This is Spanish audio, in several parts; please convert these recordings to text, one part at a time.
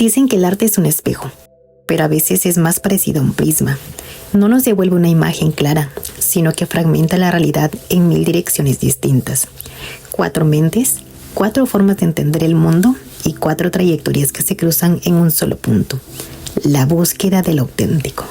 Dicen que el arte es un espejo, pero a veces es más parecido a un prisma. No nos devuelve una imagen clara, sino que fragmenta la realidad en 1000 direcciones distintas. 4 mentes, 4 formas de entender el mundo y 4 trayectorias que se cruzan en un solo punto: la búsqueda del auténtico.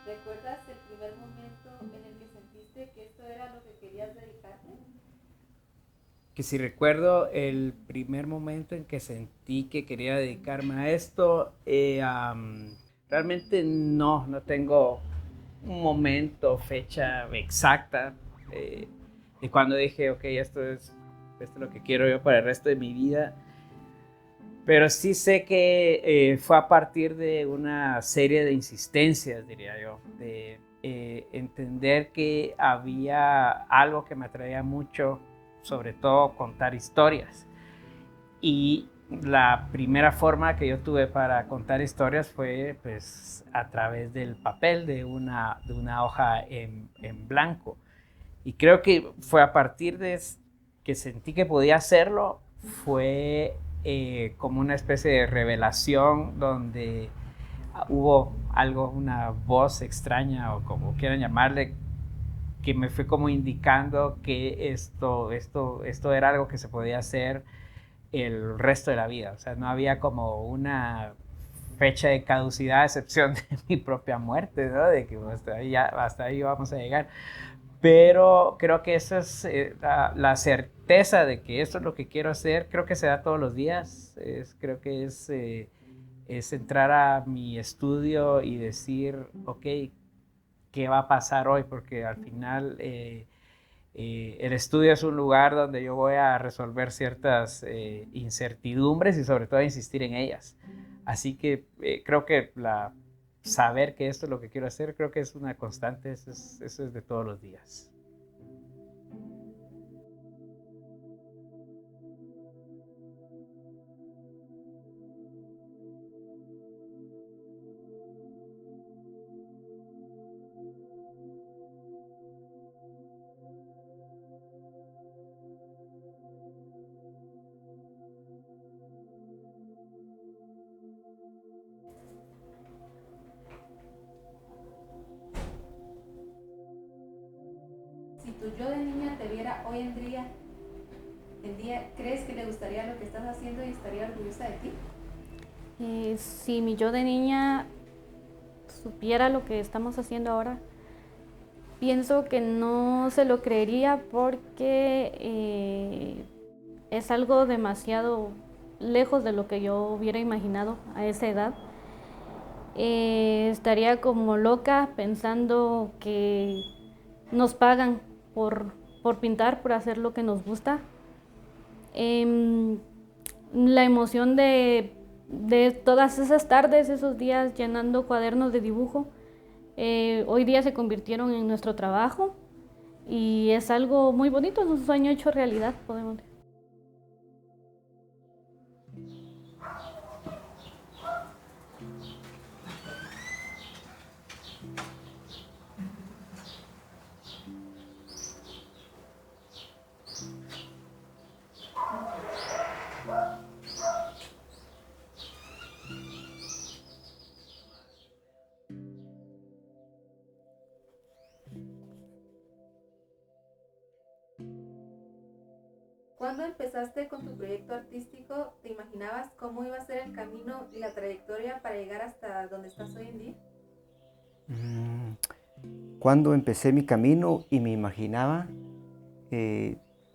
¿Recuerdas el primer momento en el que sentiste que esto era lo que querías dedicarte? Que si recuerdo el primer momento en que sentí que quería dedicarme a esto, realmente no tengo un momento, fecha exacta de cuando dije, ok, esto es lo que quiero yo para el resto de mi vida. Pero sí sé que fue a partir de una serie de insistencias, diría yo, de entender que había algo que me atraía mucho, sobre todo contar historias. Y la primera forma que yo tuve para contar historias fue pues a través del papel de una hoja en blanco. Y creo que fue a partir de que sentí que podía hacerlo, fue como una especie de revelación donde hubo algo, una voz extraña o como quieran llamarle, que me fue como indicando que esto era algo que se podía hacer el resto de la vida. O sea, no había como una fecha de caducidad a excepción de mi propia muerte, ¿no? De que hasta ahí vamos a llegar. Pero creo que esa es la certeza de que esto es lo que quiero hacer. Creo que se da todos los días. Creo que es entrar a mi estudio y decir, ok, ¿qué va a pasar hoy? Porque al final el estudio es un lugar donde yo voy a resolver ciertas incertidumbres y sobre todo a insistir en ellas. Así que creo que saber que esto es lo que quiero hacer, creo que es una constante, eso es de todos los días. Si tu yo de niña te viera hoy en día, ¿crees que le gustaría lo que estás haciendo y estaría orgullosa de ti? Si mi yo de niña supiera lo que estamos haciendo ahora, pienso que no se lo creería porque es algo demasiado lejos de lo que yo hubiera imaginado a esa edad. Estaría como loca pensando que nos pagan por pintar, por hacer lo que nos gusta. La emoción de todas esas tardes, esos días llenando cuadernos de dibujo, hoy día se convirtieron en nuestro trabajo y es algo muy bonito, es un sueño hecho realidad, podemos decir. ¿Cuándo empezaste con tu proyecto artístico, te imaginabas cómo iba a ser el camino y la trayectoria para llegar hasta donde estás hoy en día? Cuando empecé mi camino y me imaginaba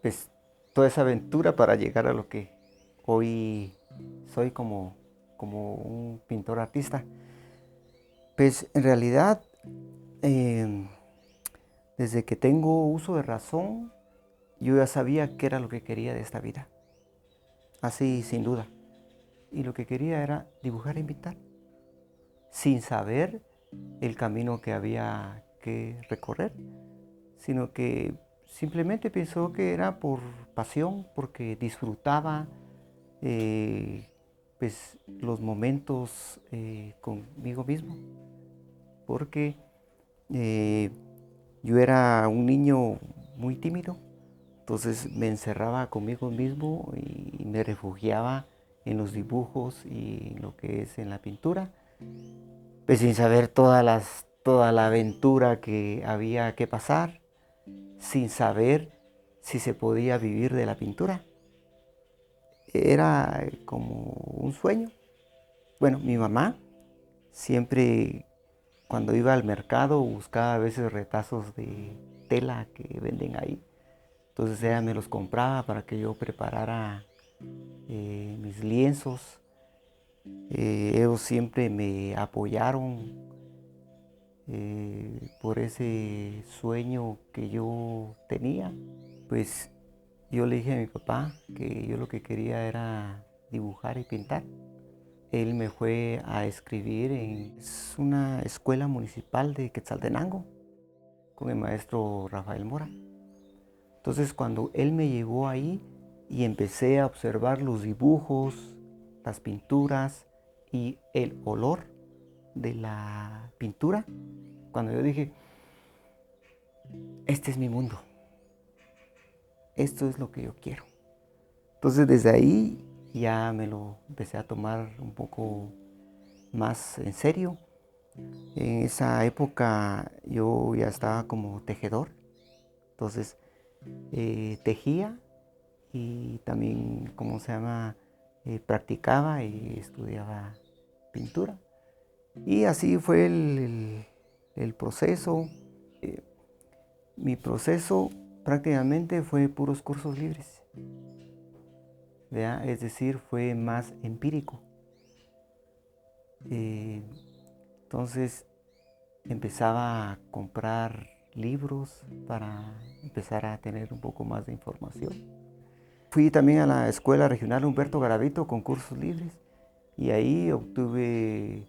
pues toda esa aventura para llegar a lo que hoy soy como un pintor artista. Pues en realidad, desde que tengo uso de razón, yo ya sabía qué era lo que quería de esta vida. Así sin duda. Y lo que quería era dibujar e pintar, sin saber el camino que había que recorrer, sino que simplemente pensó que era por pasión, porque disfrutaba pues, los momentos conmigo mismo, porque yo era un niño muy tímido, entonces me encerraba conmigo mismo y me refugiaba en los dibujos y en lo que es en la pintura, pues sin saber toda la aventura que había que pasar, sin saber si se podía vivir de la pintura. Era como un sueño. Bueno, mi mamá siempre cuando iba al mercado buscaba a veces retazos de tela que venden ahí. Entonces ella me los compraba para que yo preparara mis lienzos. Ellos siempre me apoyaron por ese sueño que yo tenía. Pues yo le dije a mi papá que yo lo que quería era dibujar y pintar. Él me fue a escribir en una escuela municipal de Quetzaltenango con el maestro Rafael Mora. Entonces cuando él me llevó ahí y empecé a observar los dibujos, las pinturas y el olor de la pintura, cuando yo dije, este es mi mundo, esto es lo que yo quiero. Entonces desde ahí ya me lo empecé a tomar un poco más en serio. En esa época yo ya estaba como tejedor, entonces tejía y también, ¿cómo se llama? Practicaba y estudiaba pintura. Y así fue el proceso. Eh, Mi proceso prácticamente fue puros cursos libres, ¿verdad? Es decir, fue más empírico. Entonces empezaba a comprar libros para empezar a tener un poco más de información. Fui también a la Escuela Regional Humberto Garavito con cursos libres y ahí obtuve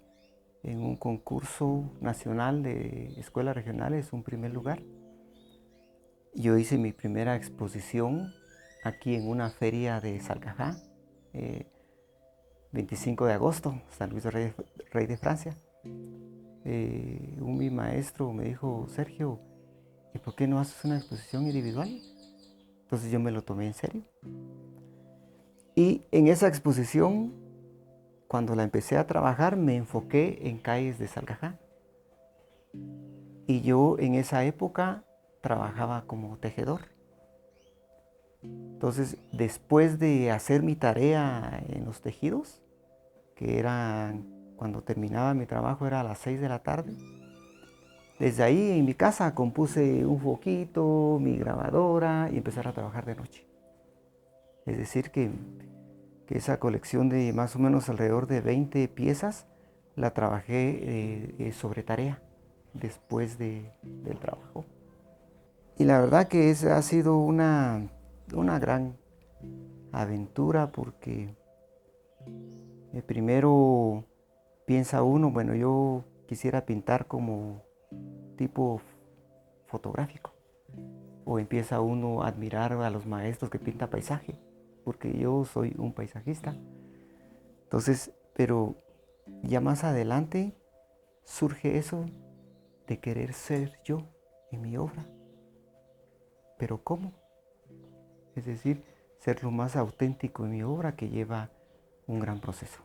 en un concurso nacional de escuelas regionales un primer lugar. Yo hice mi primera exposición aquí en una feria de Salcajá, 25 de agosto, San Luis Rey de Francia. Mi maestro me dijo, Sergio, ¿y por qué no haces una exposición individual? Entonces yo me lo tomé en serio. Y en esa exposición, cuando la empecé a trabajar, me enfoqué en calles de Salcajá. Y yo en esa época trabajaba como tejedor. Entonces, después de hacer mi tarea en los tejidos, que eran cuando terminaba mi trabajo era a las 6 de la tarde, desde ahí en mi casa compuse un foquito, mi grabadora y empezar a trabajar de noche. Es decir, que esa colección de más o menos alrededor de 20 piezas la trabajé sobre tarea después del trabajo. Y la verdad que esa ha sido una gran aventura porque primero piensa uno, bueno, yo quisiera pintar como tipo fotográfico. O empieza uno a admirar a los maestros que pintan paisaje, porque yo soy un paisajista. Entonces, pero ya más adelante surge eso de querer ser yo en mi obra. ¿Pero cómo? Es decir, ser lo más auténtico en mi obra que lleva un gran proceso.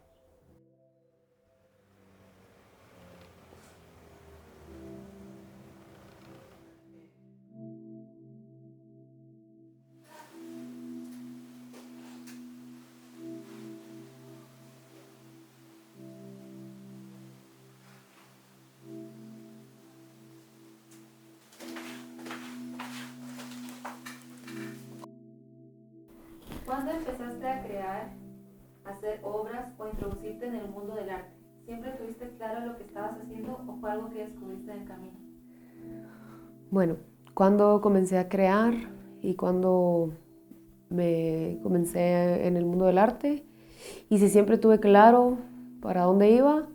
¿Cuándo empezaste a crear, a hacer obras o a introducirte en el mundo del arte? ¿Siempre tuviste claro lo que estabas haciendo o fue algo que descubriste en el camino? Bueno, cuando comencé a crear y cuando me comencé en el mundo del arte, y si siempre tuve claro para dónde iba,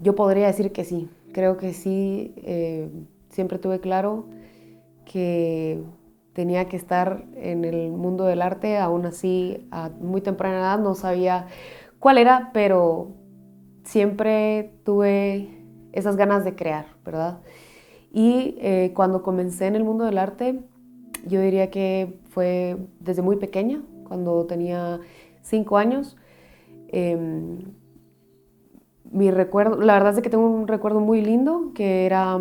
yo podría decir que sí. Creo que sí, siempre tuve claro que tenía que estar en el mundo del arte. Aún así, a muy temprana edad no sabía cuál era, pero siempre tuve esas ganas de crear, ¿verdad? Y cuando comencé en el mundo del arte, yo diría que fue desde muy pequeña, cuando tenía 5 años. Mi recuerdo, la verdad es que tengo un recuerdo muy lindo, que era,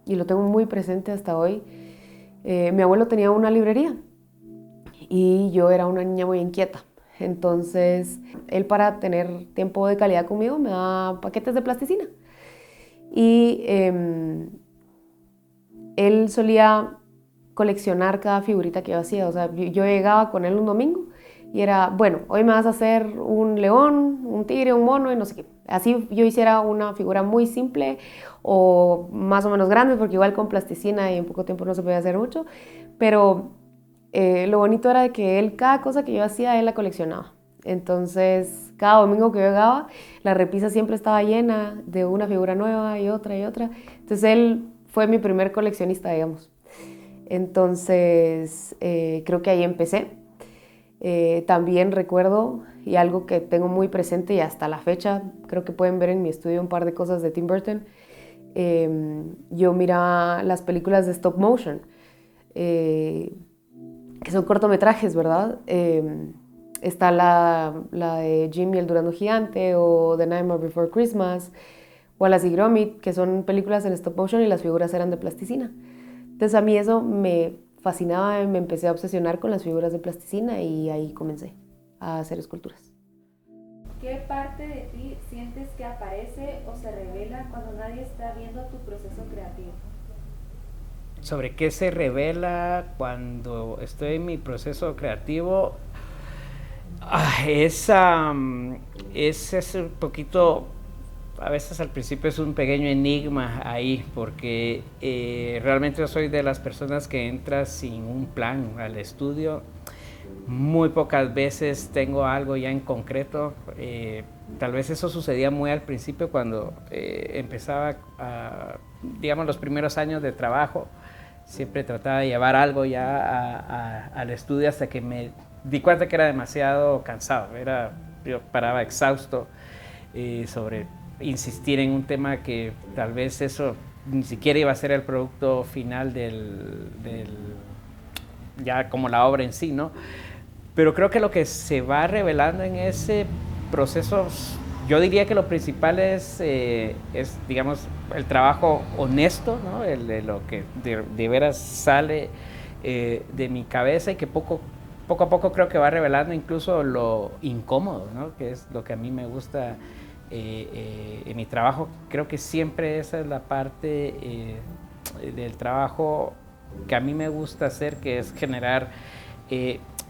y lo tengo muy presente hasta hoy. Mi abuelo tenía una librería y yo era una niña muy inquieta. Entonces, él, para tener tiempo de calidad conmigo, me daba paquetes de plasticina. Y él solía coleccionar cada figurita que yo hacía. O sea, yo llegaba con él un domingo y era, bueno, hoy me vas a hacer un león, un tigre, un mono y no sé qué. Así yo hiciera una figura muy simple o más o menos grande, porque igual con plasticina y en poco tiempo no se podía hacer mucho. Pero lo bonito era de que él, cada cosa que yo hacía, él la coleccionaba. Entonces, cada domingo que yo llegaba, la repisa siempre estaba llena de una figura nueva y otra y otra. Entonces, él fue mi primer coleccionista, digamos. Entonces, creo que ahí empecé. También recuerdo, y algo que tengo muy presente y hasta la fecha, creo que pueden ver en mi estudio un par de cosas de Tim Burton. Yo miraba las películas de stop motion, que son cortometrajes, ¿verdad? Está la de Jim y el Durazno Gigante, o The Nightmare Before Christmas, Wallace y Gromit, que son películas en stop motion y las figuras eran de plasticina. Entonces a mí eso me fascinaba y me empecé a obsesionar con las figuras de plasticina y ahí comencé a hacer esculturas. ¿Qué parte de ti sientes que aparece o se revela cuando nadie está viendo tu proceso creativo? ¿Sobre qué se revela cuando estoy en mi proceso creativo? Es un poquito, a veces al principio es un pequeño enigma ahí, porque realmente yo soy de las personas que entra sin un plan al estudio. Muy pocas veces tengo algo ya en concreto. Tal vez eso sucedía muy al principio cuando empezaba, digamos, los primeros años de trabajo. Siempre trataba de llevar algo ya al estudio hasta que me di cuenta que era demasiado cansado. Yo paraba exhausto sobre insistir en un tema que tal vez eso ni siquiera iba a ser el producto final ya como la obra en sí, ¿no? Pero creo que lo que se va revelando en ese proceso, yo diría que lo principal es digamos, el trabajo honesto, ¿no? De lo que de veras sale de mi cabeza, y que poco a poco creo que va revelando incluso lo incómodo, ¿no? Que es lo que a mí me gusta en mi trabajo. Creo que siempre esa es la parte del trabajo que a mí me gusta hacer, que es generar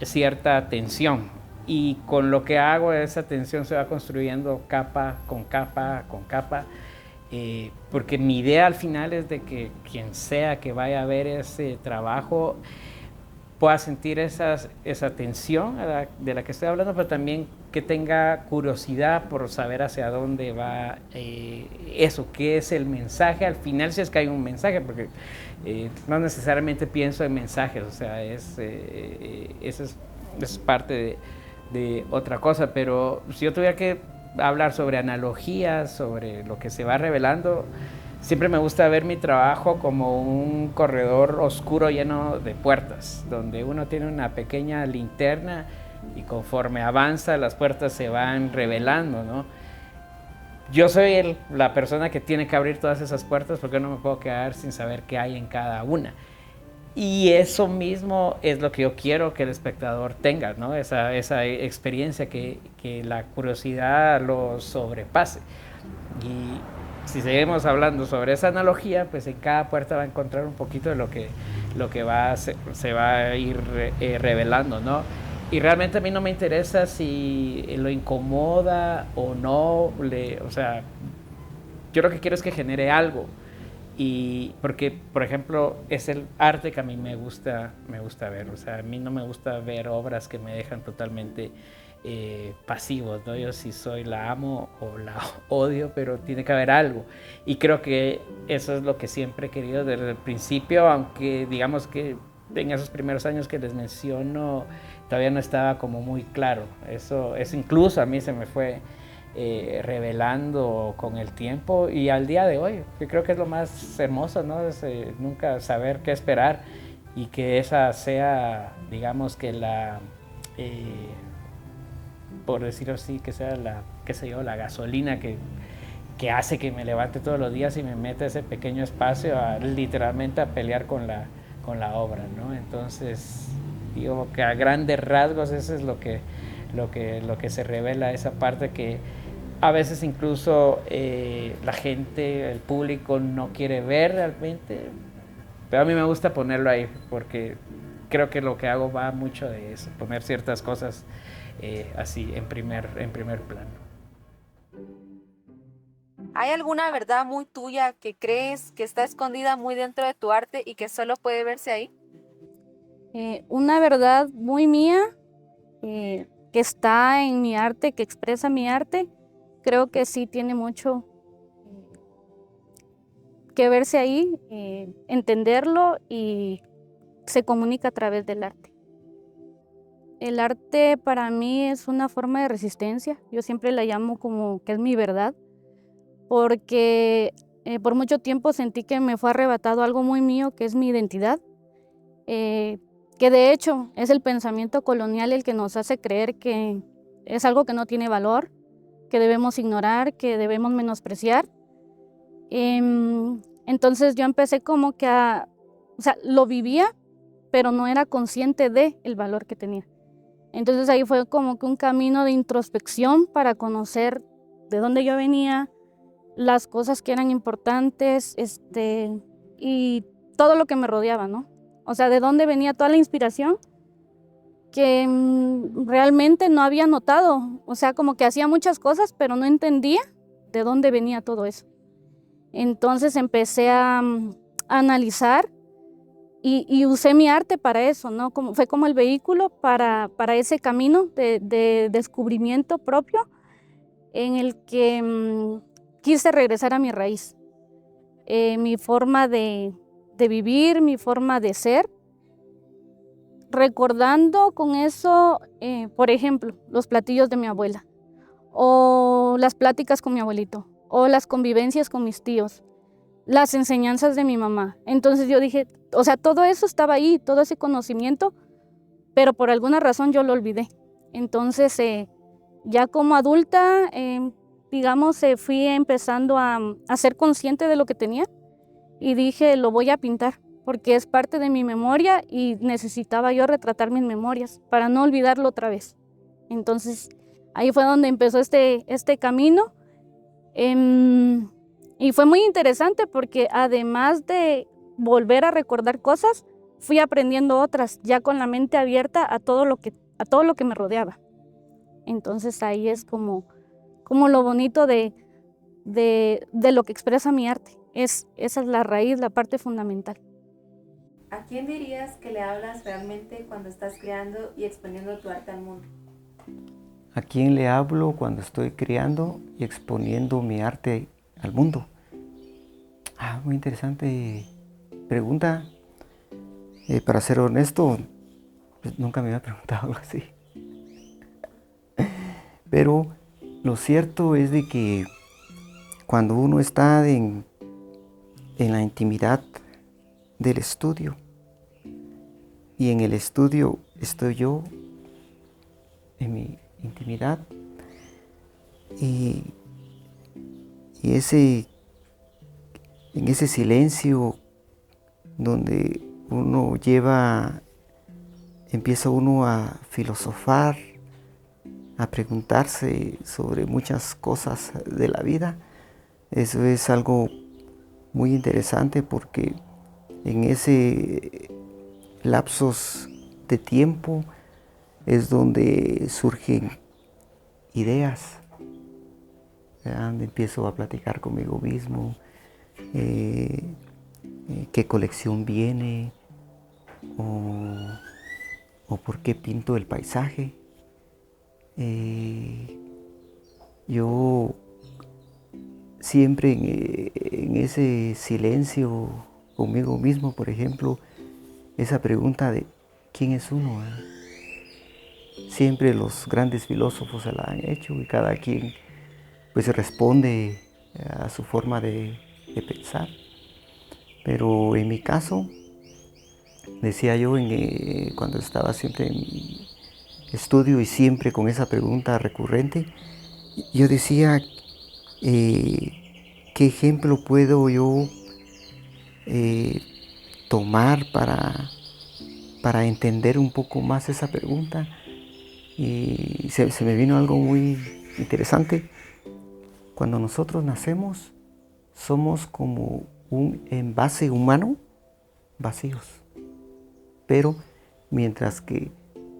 cierta tensión, y con lo que hago esa tensión se va construyendo capa con capa con capa, porque mi idea al final es de que quien sea que vaya a ver ese trabajo pueda sentir esa tensión de la que estoy hablando, pero también que tenga curiosidad por saber hacia dónde va eso, qué es el mensaje al final, si es que hay un mensaje, porque no necesariamente pienso en mensajes, o sea, eso es parte de otra cosa. Pero si yo tuviera que hablar sobre analogías, sobre lo que se va revelando, siempre me gusta ver mi trabajo como un corredor oscuro lleno de puertas, donde uno tiene una pequeña linterna y conforme avanza las puertas se van revelando, ¿no? Yo soy la persona que tiene que abrir todas esas puertas, porque no me puedo quedar sin saber qué hay en cada una. Y eso mismo es lo que yo quiero que el espectador tenga, ¿no? Esa experiencia, que la curiosidad lo sobrepase. Y si seguimos hablando sobre esa analogía, pues en cada puerta va a encontrar un poquito de lo que lo que se va a ir revelando, ¿no? Y realmente a mí no me interesa si lo incomoda o no, o sea, yo lo que quiero es que genere algo. Y porque, por ejemplo, es el arte que a mí me gusta ver. O sea, a mí no me gusta ver obras que me dejan totalmente pasivos, ¿no? Yo sí la amo o la odio, pero tiene que haber algo. Y creo que eso es lo que siempre he querido desde el principio, aunque digamos que en esos primeros años que les menciono todavía no estaba como muy claro. Eso incluso a mí se me fue revelando con el tiempo y al día de hoy. Yo creo que es lo más hermoso, ¿no? Es nunca saber qué esperar y que esa sea, digamos que por decirlo así, que sea qué sé yo, la gasolina que hace que me levante todos los días y me meta ese pequeño espacio literalmente a pelear con la obra, ¿no? Entonces, digo que a grandes rasgos eso es lo que se revela, esa parte que a veces incluso la gente, el público no quiere ver realmente, pero a mí me gusta ponerlo ahí porque creo que lo que hago va mucho de eso, poner ciertas cosas así en primer plano. ¿Hay alguna verdad muy tuya que crees que está escondida muy dentro de tu arte y que solo puede verse ahí? Una verdad muy mía que está en mi arte, que expresa mi arte, creo que sí tiene mucho que verse ahí, entenderlo y se comunica a través del arte. El arte para mí es una forma de resistencia, yo siempre la llamo como que es mi verdad, porque por mucho tiempo sentí que me fue arrebatado algo muy mío, que es mi identidad, que de hecho es el pensamiento colonial el que nos hace creer que es algo que no tiene valor, que debemos ignorar, que debemos menospreciar. Entonces yo empecé como que o sea, lo vivía, pero no era consciente del valor que tenía. Entonces ahí fue como que un camino de introspección para conocer de dónde yo venía, las cosas que eran importantes, y todo lo que me rodeaba, ¿no? O sea, de dónde venía toda la inspiración que realmente no había notado. O sea, como que hacía muchas cosas, pero no entendía de dónde venía todo eso. Entonces empecé a analizar y usé mi arte para eso, ¿no? Fue como el vehículo para ese camino de descubrimiento propio en el que quise regresar a mi raíz, mi forma de vivir, mi forma de ser, recordando con eso, por ejemplo, los platillos de mi abuela, o las pláticas con mi abuelito, o las convivencias con mis tíos, las enseñanzas de mi mamá. Entonces yo dije, o sea, todo eso estaba ahí, todo ese conocimiento, pero por alguna razón yo lo olvidé. Entonces, ya como adulta, digamos, fui empezando a ser consciente de lo que tenía y dije, lo voy a pintar, porque es parte de mi memoria y necesitaba yo retratar mis memorias para no olvidarlo otra vez. Entonces, ahí fue donde empezó este camino. Y fue muy interesante porque además de volver a recordar cosas, fui aprendiendo otras, ya con la mente abierta a todo lo que me rodeaba. Entonces ahí es como lo bonito de lo que expresa mi arte. Esa es la raíz, la parte fundamental. ¿A quién dirías que le hablas realmente cuando estás creando y exponiendo tu arte al mundo? ¿A quién le hablo cuando estoy creando y exponiendo mi arte al mundo? Muy interesante pregunta. Para ser honesto, pues nunca me había preguntado algo así. Pero lo cierto es de que cuando uno está en la intimidad del estudio, y en el estudio estoy yo, en mi intimidad, y en ese silencio donde empieza uno a filosofar, a preguntarse sobre muchas cosas de la vida. Eso es algo muy interesante porque en ese lapsos de tiempo es donde surgen ideas, ¿verdad? Donde empiezo a platicar conmigo mismo, qué colección viene, o por qué pinto el paisaje. Yo siempre en ese silencio conmigo mismo, por ejemplo, esa pregunta de ¿quién es uno? Siempre los grandes filósofos se la han hecho y cada quien pues responde a su forma de pensar. Pero en mi caso, decía yo cuando estaba siempre en mi estudio y siempre con esa pregunta recurrente, yo decía, ¿qué ejemplo puedo yo tomar para entender un poco más esa pregunta? Y se me vino algo muy interesante. Cuando nosotros nacemos, somos como un envase humano vacíos. Pero mientras que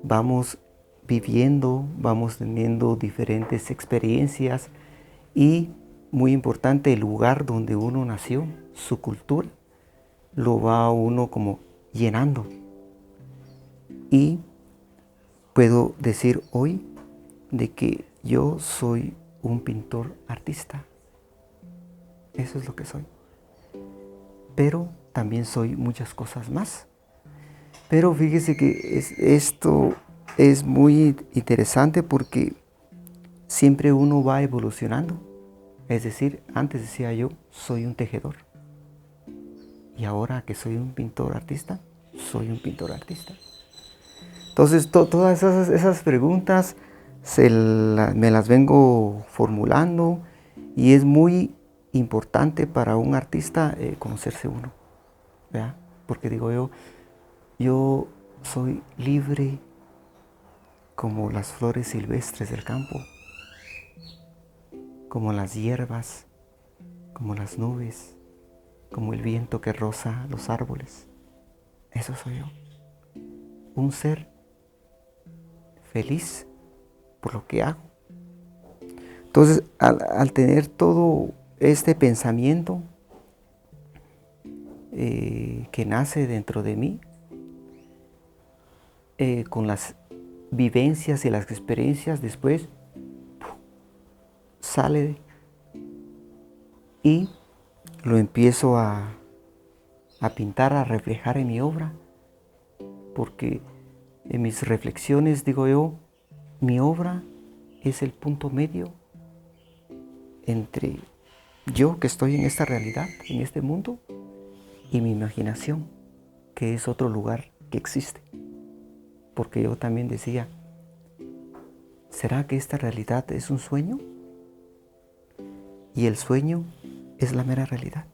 vamos viviendo, vamos teniendo diferentes experiencias y, muy importante, el lugar donde uno nació, su cultura, lo va uno como llenando. Y puedo decir hoy de que yo soy un pintor artista. Eso es lo que soy. Pero también soy muchas cosas más. Pero fíjese que esto es muy interesante porque siempre uno va evolucionando. Es decir, antes decía yo, soy un tejedor. Y ahora que soy un pintor artista, soy un pintor artista. Entonces, todas esas preguntas me las vengo formulando y es muy importante para un artista conocerse uno, ¿verdad? Porque digo yo soy libre como las flores silvestres del campo, como las hierbas, como las nubes, como el viento que roza los árboles. Eso soy yo. Un ser feliz por lo que hago. Entonces, al tener todo este pensamiento que nace dentro de mí, con las vivencias y las experiencias, después sale y lo empiezo a pintar, a reflejar en mi obra, porque en mis reflexiones digo yo, mi obra es el punto medio entre yo que estoy en esta realidad, en este mundo, y mi imaginación, que es otro lugar que existe. Porque yo también decía, ¿será que esta realidad es un sueño? Y el sueño es la mera realidad.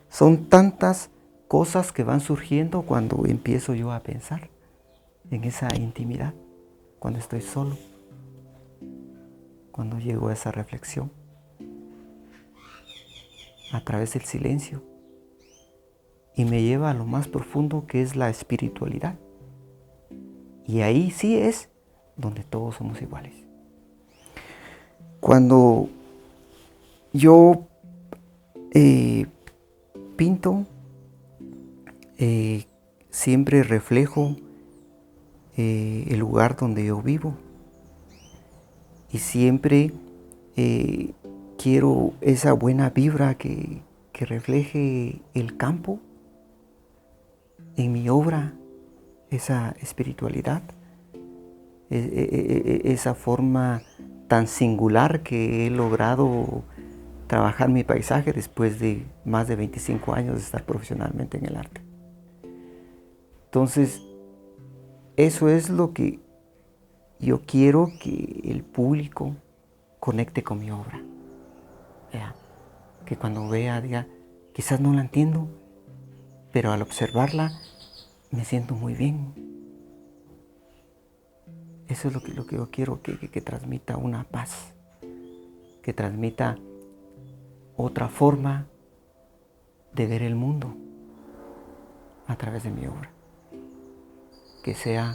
Son tantas cosas que van surgiendo cuando empiezo yo a pensar en esa intimidad, cuando estoy solo, cuando llego a esa reflexión, a través del silencio, y me lleva a lo más profundo que es la espiritualidad. Y ahí sí es donde todos somos iguales. Cuando yo pinto, siempre reflejo el lugar donde yo vivo. Y siempre quiero esa buena vibra que refleje el campo en mi obra, esa espiritualidad, esa forma tan singular que he logrado trabajar mi paisaje después de más de 25 años de estar profesionalmente en el arte. Entonces, eso es lo que yo quiero que el público conecte con mi obra. ¿Vea? Que cuando vea, diga, quizás no la entiendo, pero al observarla me siento muy bien. Eso es lo que yo quiero, que transmita una paz, que transmita otra forma de ver el mundo a través de mi obra. que sea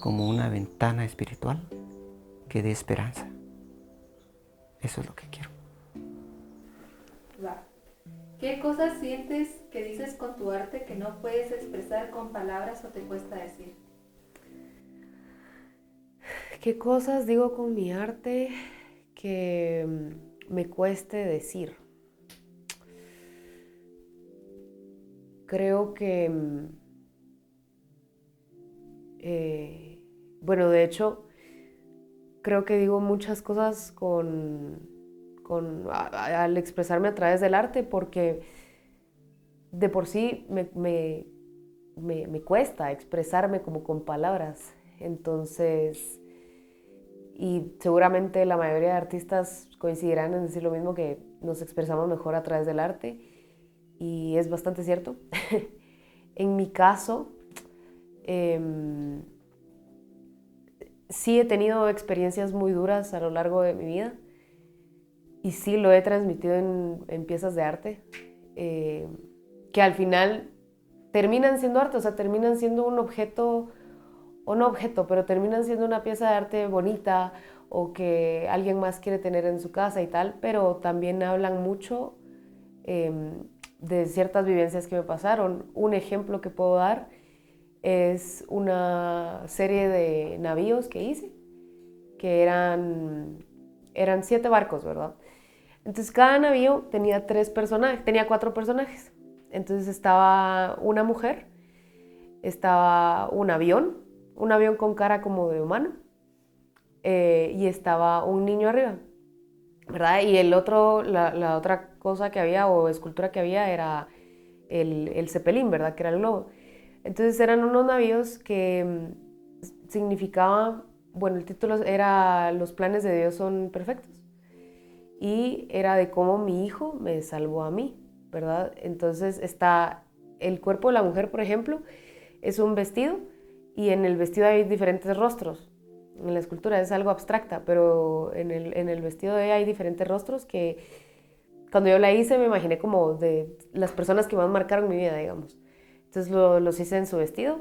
como una ventana espiritual que dé esperanza. Eso es lo que quiero. Va. ¿Qué cosas sientes que dices con tu arte que no puedes expresar con palabras o te cuesta decir? ¿Qué cosas digo con mi arte que me cueste decir? Creo que, bueno, de hecho, creo que digo muchas cosas al expresarme a través del arte, porque de por sí me cuesta expresarme como con palabras. Entonces, y seguramente la mayoría de artistas coincidirán en decir lo mismo, que nos expresamos mejor a través del arte, y es bastante cierto. En mi caso, sí he tenido experiencias muy duras a lo largo de mi vida, y sí lo he transmitido en piezas de arte, que al final terminan siendo arte, o sea, terminan siendo un objeto, o no objeto, pero terminan siendo una pieza de arte bonita, o que alguien más quiere tener en su casa y tal, pero también hablan mucho de ciertas vivencias que me pasaron. Un ejemplo que puedo dar es una serie de navíos que hice, que eran 7 barcos, ¿verdad? Entonces cada navío tenía 4 personajes. Entonces estaba una mujer, estaba un avión con cara como de humano, y estaba un niño arriba, ¿verdad? Y la otra cosa que había, o escultura que había, era el Zeppelin, ¿verdad? Que era el globo. Entonces eran unos navíos que significaba, bueno, el título era Los planes de Dios son perfectos, y era de cómo mi hijo me salvó a mí, ¿verdad? Entonces está el cuerpo de la mujer, por ejemplo, es un vestido, y en el vestido hay diferentes rostros. En la escultura es algo abstracta, pero en el vestido de ella hay diferentes rostros que cuando yo la hice me imaginé como de las personas que más marcaron mi vida, digamos. Entonces los hice en su vestido,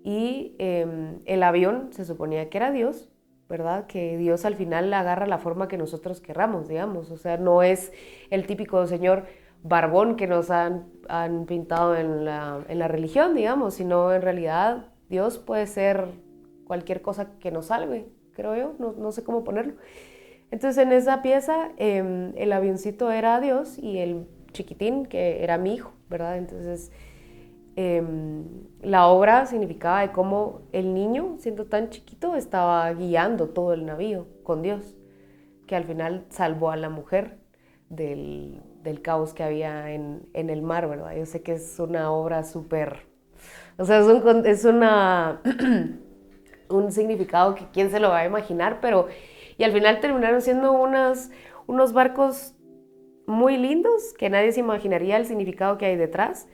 y el avión se suponía que era Dios, ¿verdad? Que Dios al final agarra la forma que nosotros querramos, digamos. O sea, no es el típico señor barbón que nos han pintado en la religión, digamos, sino en realidad Dios puede ser cualquier cosa que nos salve, creo yo, no sé cómo ponerlo. Entonces en esa pieza el avioncito era Dios y el chiquitín que era mi hijo, ¿verdad? Entonces la obra significaba de cómo el niño, siendo tan chiquito, estaba guiando todo el navío con Dios, que al final salvó a la mujer del caos que había en el mar, ¿verdad? Yo sé que es una obra súper, o sea, es una un significado que quién se lo va a imaginar, pero y al final terminaron siendo unos barcos muy lindos que nadie se imaginaría el significado que hay detrás,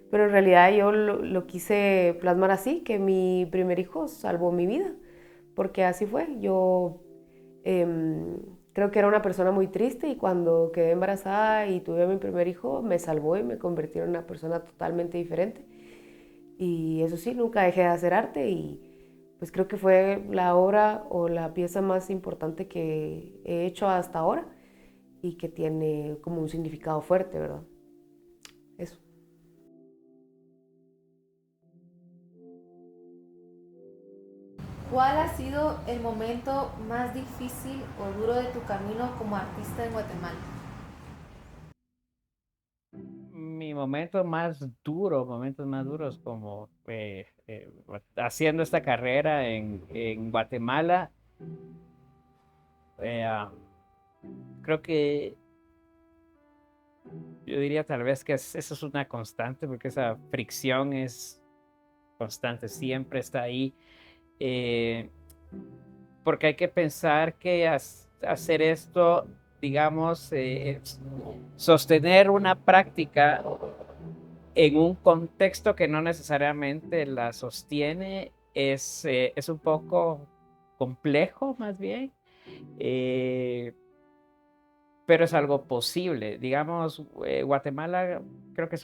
pero en realidad yo lo quise plasmar así, que mi primer hijo salvó mi vida, porque así fue. Yo creo que era una persona muy triste, y cuando quedé embarazada y tuve a mi primer hijo, me salvó y me convirtió en una persona totalmente diferente. Y eso sí, nunca dejé de hacer arte, y pues creo que fue la obra o la pieza más importante que he hecho hasta ahora, y que tiene como un significado fuerte, ¿verdad? Eso. ¿Cuál ha sido el momento más difícil o duro de tu camino como artista en Guatemala? Mi momento más duro, momentos más duros como haciendo esta carrera en Guatemala, eh, creo que yo diría tal vez que eso es una constante, porque esa fricción es constante, siempre está ahí. eh, Porque hay que pensar que hacer esto, digamos, sostener una práctica en un contexto que no necesariamente la sostiene es un poco complejo, más bien, eh, pero es algo posible. Digamos, Guatemala creo que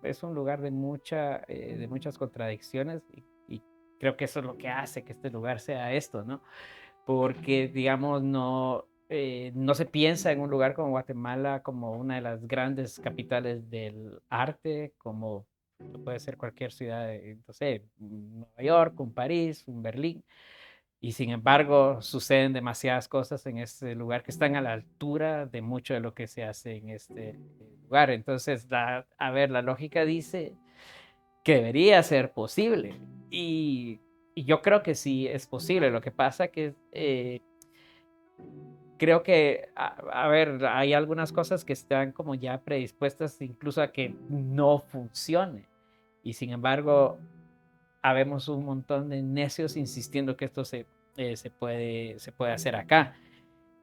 es un lugar de muchas contradicciones, y creo que eso es lo que hace que este lugar sea esto, ¿no? Porque, digamos, no se piensa en un lugar como Guatemala como una de las grandes capitales del arte, como puede ser cualquier ciudad, no sé, Nueva York, un París, un Berlín. Y sin embargo, suceden demasiadas cosas en este lugar que están a la altura de mucho de lo que se hace en este lugar. Entonces, a ver, la lógica dice que debería ser posible. Y yo creo que sí es posible. Lo que pasa que creo que, a ver, hay algunas cosas que están como ya predispuestas incluso a que no funcione. Y sin embargo, habemos un montón de necios insistiendo que esto se puede hacer acá.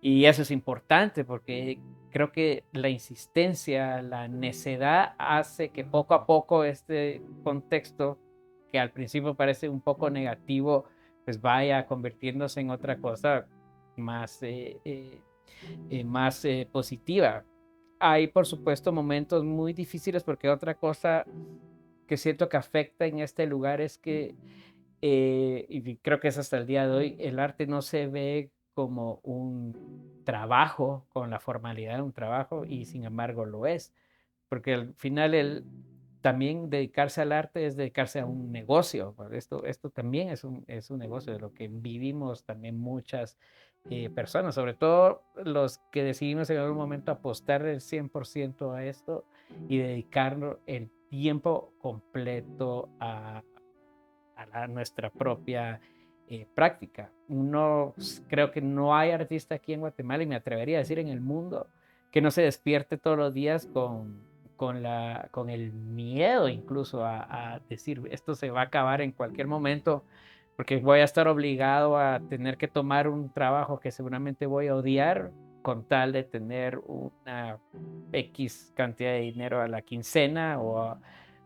Y eso es importante porque creo que la insistencia, la necedad hace que poco a poco este contexto, que al principio parece un poco negativo, pues vaya convirtiéndose en otra cosa más, más positiva. Hay, por supuesto, momentos muy difíciles porque otra cosa que siento que afecta en este lugar es que, y creo que es hasta el día de hoy, el arte no se ve como un trabajo, con la formalidad de un trabajo, y sin embargo lo es, porque al final también dedicarse al arte es dedicarse a un negocio. Esto también es un negocio de lo que vivimos también muchas personas, sobre todo los que decidimos en algún momento apostar el 100% a esto y dedicarnos el tiempo completo a nuestra propia práctica. Creo que no hay artista aquí en Guatemala, y me atrevería a decir en el mundo, que no se despierte todos los días con el miedo incluso a decir esto se va a acabar en cualquier momento, porque voy a estar obligado a tener que tomar un trabajo que seguramente voy a odiar con tal de tener una X cantidad de dinero a la quincena o,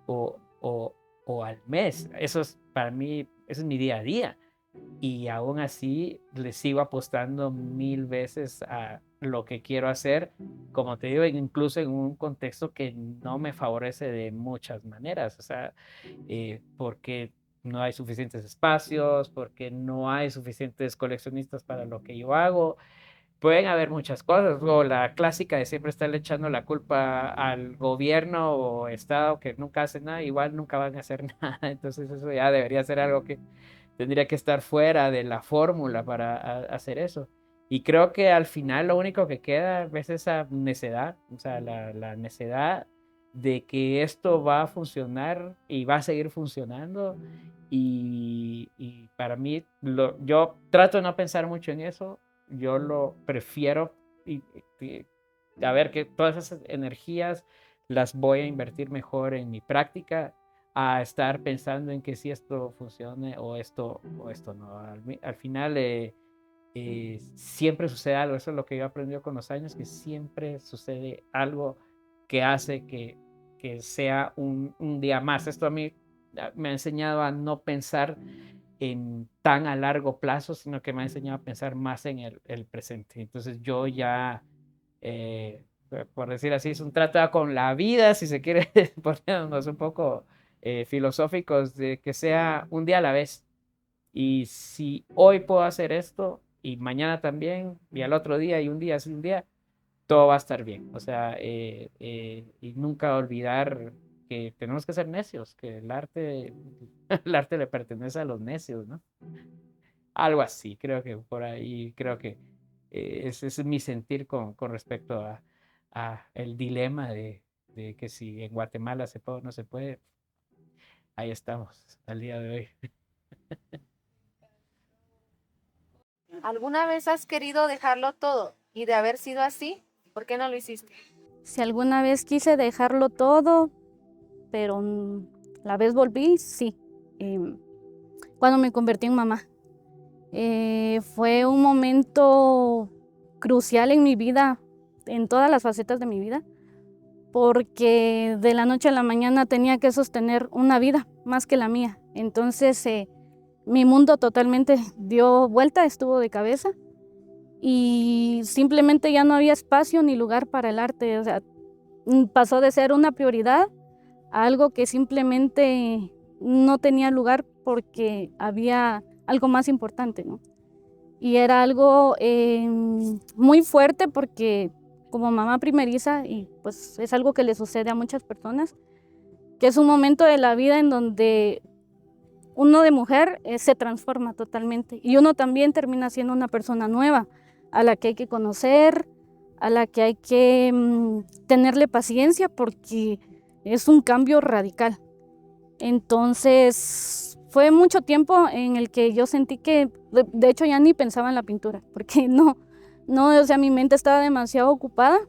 o al mes. Eso es para mí, eso es mi día a día. Y aún así le sigo apostando 1000 veces a lo que quiero hacer, como te digo, incluso en un contexto que no me favorece de muchas maneras, o sea, porque no hay suficientes espacios, porque no hay suficientes coleccionistas para lo que yo hago. Pueden haber muchas cosas, o la clásica de siempre estarle echando la culpa al gobierno o estado que nunca hace nada, igual nunca van a hacer nada. Entonces eso ya debería ser algo que tendría que estar fuera de la fórmula para hacer eso. Y creo que al final lo único que queda es esa necedad, o sea, la necedad de que esto va a funcionar y va a seguir funcionando. Y para mí, yo trato de no pensar mucho en eso. Yo lo prefiero, a ver, que todas esas energías las voy a invertir mejor en mi práctica, a estar pensando en que si esto funcione o esto no. Al final siempre sucede algo. Eso es lo que yo he aprendido con los años, que siempre sucede algo que hace que sea un día más. Esto a mí me ha enseñado a no pensar en tan a largo plazo, sino que me ha enseñado a pensar más en el presente. Entonces yo ya, por decir así, es un trato con la vida, si se quiere ponernos un poco filosóficos, de que sea un día a la vez. Y si hoy puedo hacer esto, y mañana también, y al otro día, y un día, así un día, todo va a estar bien. O sea, y nunca olvidar que tenemos que ser necios, que el arte le pertenece a los necios, ¿no? Algo así, creo que por ahí, creo que ese es mi sentir con respecto a el dilema de que si en Guatemala se puede o no se puede. Ahí estamos, al día de hoy. ¿Alguna vez has querido dejarlo todo? Y de haber sido así, ¿por qué no lo hiciste? Si alguna vez quise dejarlo todo, pero la vez volví, sí. Cuando me convertí en mamá. Fue un momento crucial en mi vida, en todas las facetas de mi vida, porque de la noche a la mañana tenía que sostener una vida más que la mía. Entonces mi mundo totalmente dio vuelta, estuvo de cabeza, y simplemente ya no había espacio ni lugar para el arte. O sea, pasó de ser una prioridad a algo que simplemente no tenía lugar porque había algo más importante, ¿no? Y era algo muy fuerte porque como mamá primeriza, y pues es algo que le sucede a muchas personas, que es un momento de la vida en donde uno de mujer se transforma totalmente y uno también termina siendo una persona nueva a la que hay que conocer, a la que hay que tenerle paciencia porque es un cambio radical. Entonces fue mucho tiempo en el que yo sentí que, de hecho ya ni pensaba en la pintura, porque no, o sea, mi mente estaba demasiado ocupada,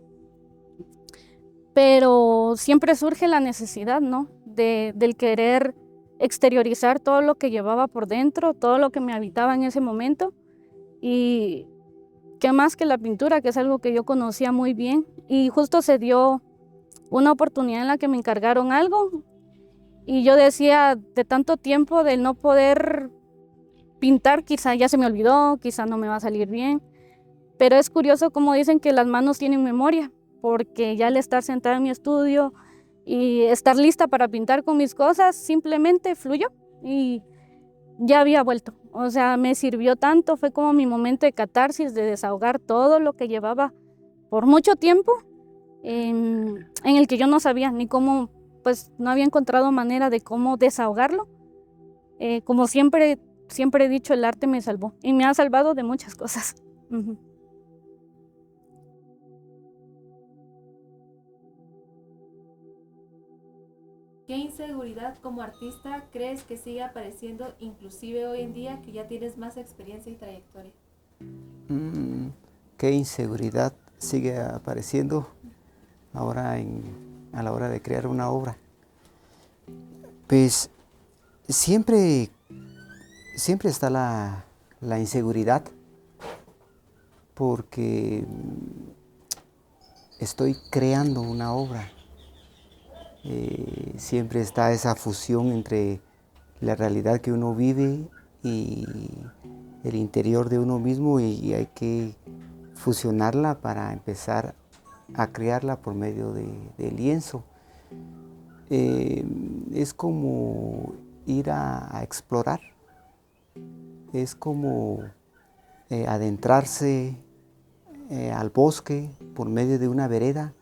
pero siempre surge la necesidad, ¿no? Del querer exteriorizar todo lo que llevaba por dentro, todo lo que me habitaba en ese momento. Y qué más que la pintura, que es algo que yo conocía muy bien. Y justo se dio una oportunidad en la que me encargaron algo. Y yo decía, de tanto tiempo del no poder pintar, quizá ya se me olvidó, quizá no me va a salir bien. Pero es curioso como dicen que las manos tienen memoria, porque ya al estar sentada en mi estudio y estar lista para pintar con mis cosas, simplemente fluyó y ya había vuelto. O sea, me sirvió tanto, fue como mi momento de catarsis, de desahogar todo lo que llevaba por mucho tiempo, en el que yo no sabía ni cómo, pues no había encontrado manera de cómo desahogarlo. Como siempre he dicho, el arte me salvó y me ha salvado de muchas cosas. Ujú. ¿Qué inseguridad como artista crees que sigue apareciendo inclusive hoy en día que ya tienes más experiencia y trayectoria? ¿Qué inseguridad sigue apareciendo ahora a la hora de crear una obra? Pues siempre está la inseguridad, porque estoy creando una obra. Siempre está esa fusión entre la realidad que uno vive y el interior de uno mismo, y hay que fusionarla para empezar a crearla por medio de lienzo. Es como ir a explorar, es como adentrarse al bosque por medio de una vereda,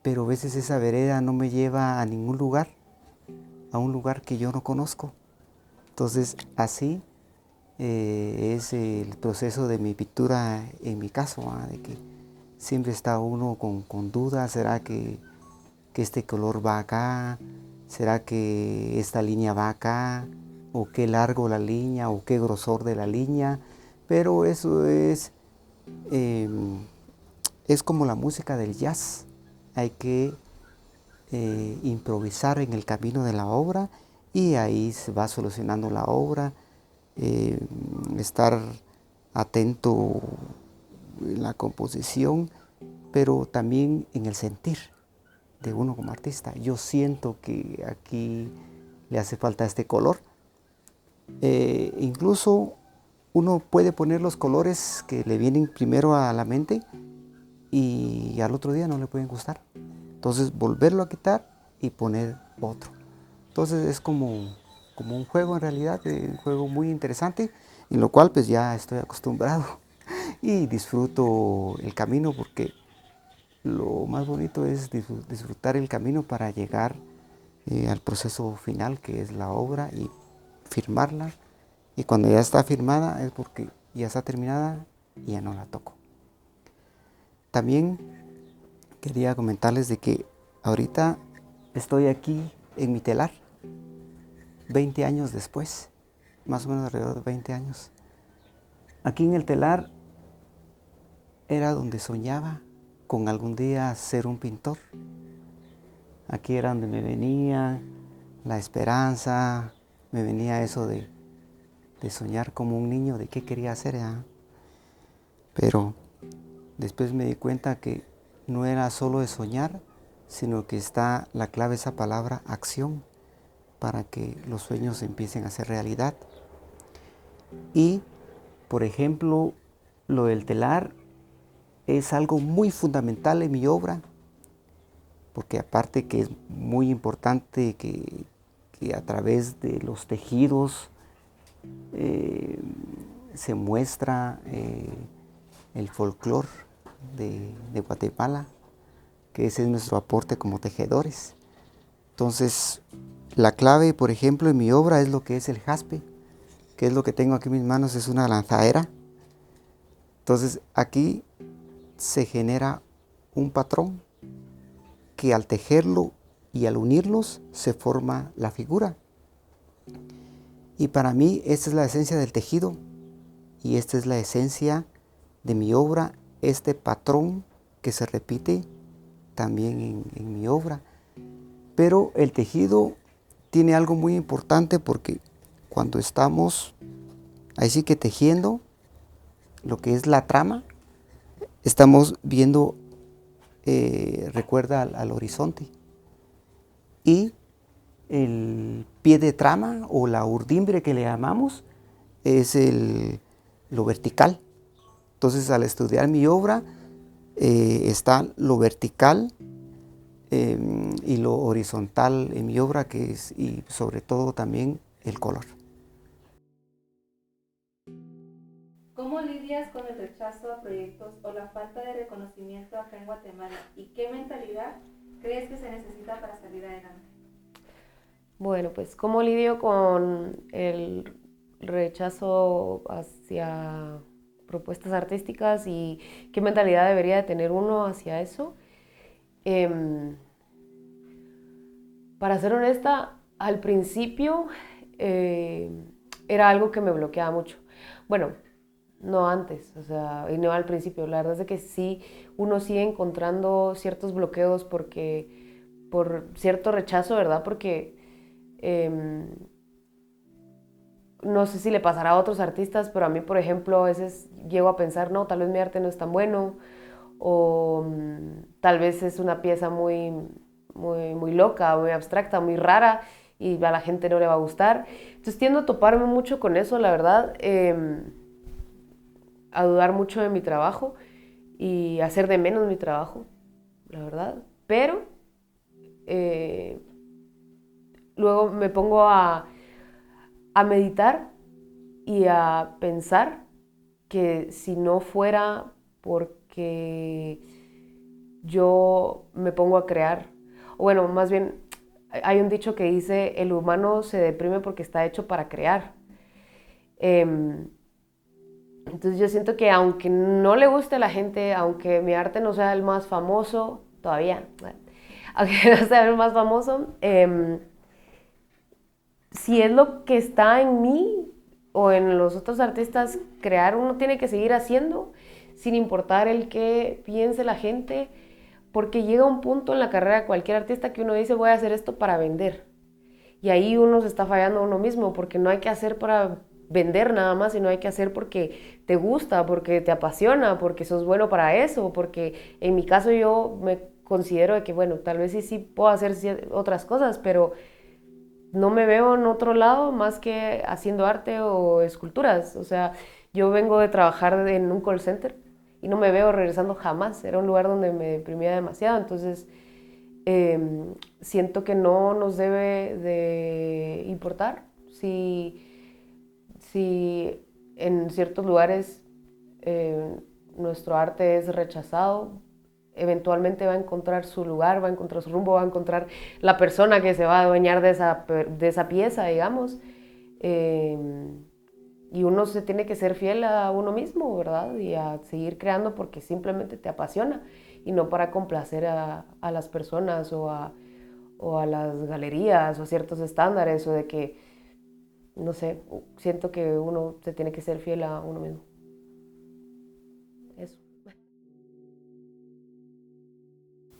pero a veces esa vereda no me lleva a ningún lugar, a un lugar que yo no conozco. Entonces así es el proceso de mi pintura en mi caso, de que siempre está uno con dudas. ¿Será que este color va acá? ¿Será que esta línea va acá? ¿O qué largo la línea? ¿O qué grosor de la línea? Pero eso es como la música del jazz. Hay que improvisar en el camino de la obra, y ahí se va solucionando la obra. Estar atento en la composición, pero también en el sentir de uno como artista. Yo siento que aquí le hace falta este color. Incluso uno puede poner los colores que le vienen primero a la mente y al otro día no le pueden gustar. Entonces volverlo a quitar y poner otro. Entonces es como un juego en realidad, un juego muy interesante, en lo cual pues ya estoy acostumbrado y disfruto el camino, porque lo más bonito es disfrutar el camino para llegar al proceso final, que es la obra, y firmarla. Y cuando ya está firmada es porque ya está terminada y ya no la toco. También quería comentarles de que ahorita estoy aquí en mi telar, 20 años después, más o menos alrededor de 20 años. Aquí en el telar era donde soñaba con algún día ser un pintor. Aquí era donde me venía la esperanza, me venía eso de soñar como un niño de qué quería hacer. Pero después me di cuenta que no era solo de soñar, sino que está la clave, esa palabra acción, para que los sueños empiecen a ser realidad. Y, por ejemplo, lo del telar es algo muy fundamental en mi obra, porque aparte que es muy importante que que a través de los tejidos se muestra el folclore de Guatemala, que ese es nuestro aporte como tejedores. Entonces, la clave, por ejemplo, en mi obra es lo que es el jaspe, que es lo que tengo aquí en mis manos, es una lanzadera. Entonces, aquí se genera un patrón que al tejerlo y al unirlos se forma la figura. Y para mí esta es la esencia del tejido y esta es la esencia de mi obra, este patrón que se repite también en mi obra. Pero el tejido tiene algo muy importante porque cuando estamos ahí sí que tejiendo lo que es la trama, estamos viendo, recuerda al horizonte, y el pie de trama o la urdimbre que le llamamos es lo vertical. Entonces, al estudiar mi obra está lo vertical y lo horizontal en mi obra, que es, y sobre todo también el color. ¿Cómo lidias con el rechazo a proyectos o la falta de reconocimiento acá en Guatemala? ¿Y qué mentalidad crees que se necesita para salir adelante? Bueno, pues ¿cómo lidio con el rechazo hacia propuestas artísticas y qué mentalidad debería de tener uno hacia eso? Para ser honesta, al principio era algo que me bloqueaba mucho. Bueno, no antes, o sea, y no al principio. La verdad es que sí, uno sigue encontrando ciertos bloqueos por cierto rechazo, ¿verdad? Porque no sé si le pasará a otros artistas, pero a mí, por ejemplo, a veces llego a pensar, no, tal vez mi arte no es tan bueno, o tal vez es una pieza muy loca, muy abstracta, muy rara, y a la gente no le va a gustar. Entonces tiendo a toparme mucho con eso, la verdad, a dudar mucho de mi trabajo y a hacer de menos mi trabajo, la verdad. Pero luego me pongo a meditar y a pensar que si no fuera porque yo me pongo a crear, o bueno, más bien hay un dicho que dice, el humano se deprime porque está hecho para crear. Entonces yo siento que aunque no le guste a la gente, aunque mi arte no sea el más famoso, todavía, aunque no sea el más famoso, si es lo que está en mí o en los otros artistas crear, uno tiene que seguir haciendo sin importar el que piense la gente, porque llega un punto en la carrera de cualquier artista que uno dice voy a hacer esto para vender, y ahí uno se está fallando a uno mismo, porque no hay que hacer para vender nada más, sino hay que hacer porque te gusta, porque te apasiona, porque sos bueno para eso, porque en mi caso yo me considero de que bueno, tal vez sí puedo hacer otras cosas, pero no me veo en otro lado más que haciendo arte o esculturas. O sea, yo vengo de trabajar en un call center y no me veo regresando jamás. Era un lugar donde me deprimía demasiado. Entonces, siento que no nos debe de importar si en ciertos lugares nuestro arte es rechazado. Eventualmente va a encontrar su lugar, va a encontrar su rumbo, va a encontrar la persona que se va a adueñar de esa pieza, digamos. Y uno se tiene que ser fiel a uno mismo, ¿verdad? Y a seguir creando porque simplemente te apasiona y no para complacer a las personas o a las galerías o a ciertos estándares o de que, no sé, siento que uno se tiene que ser fiel a uno mismo. Eso.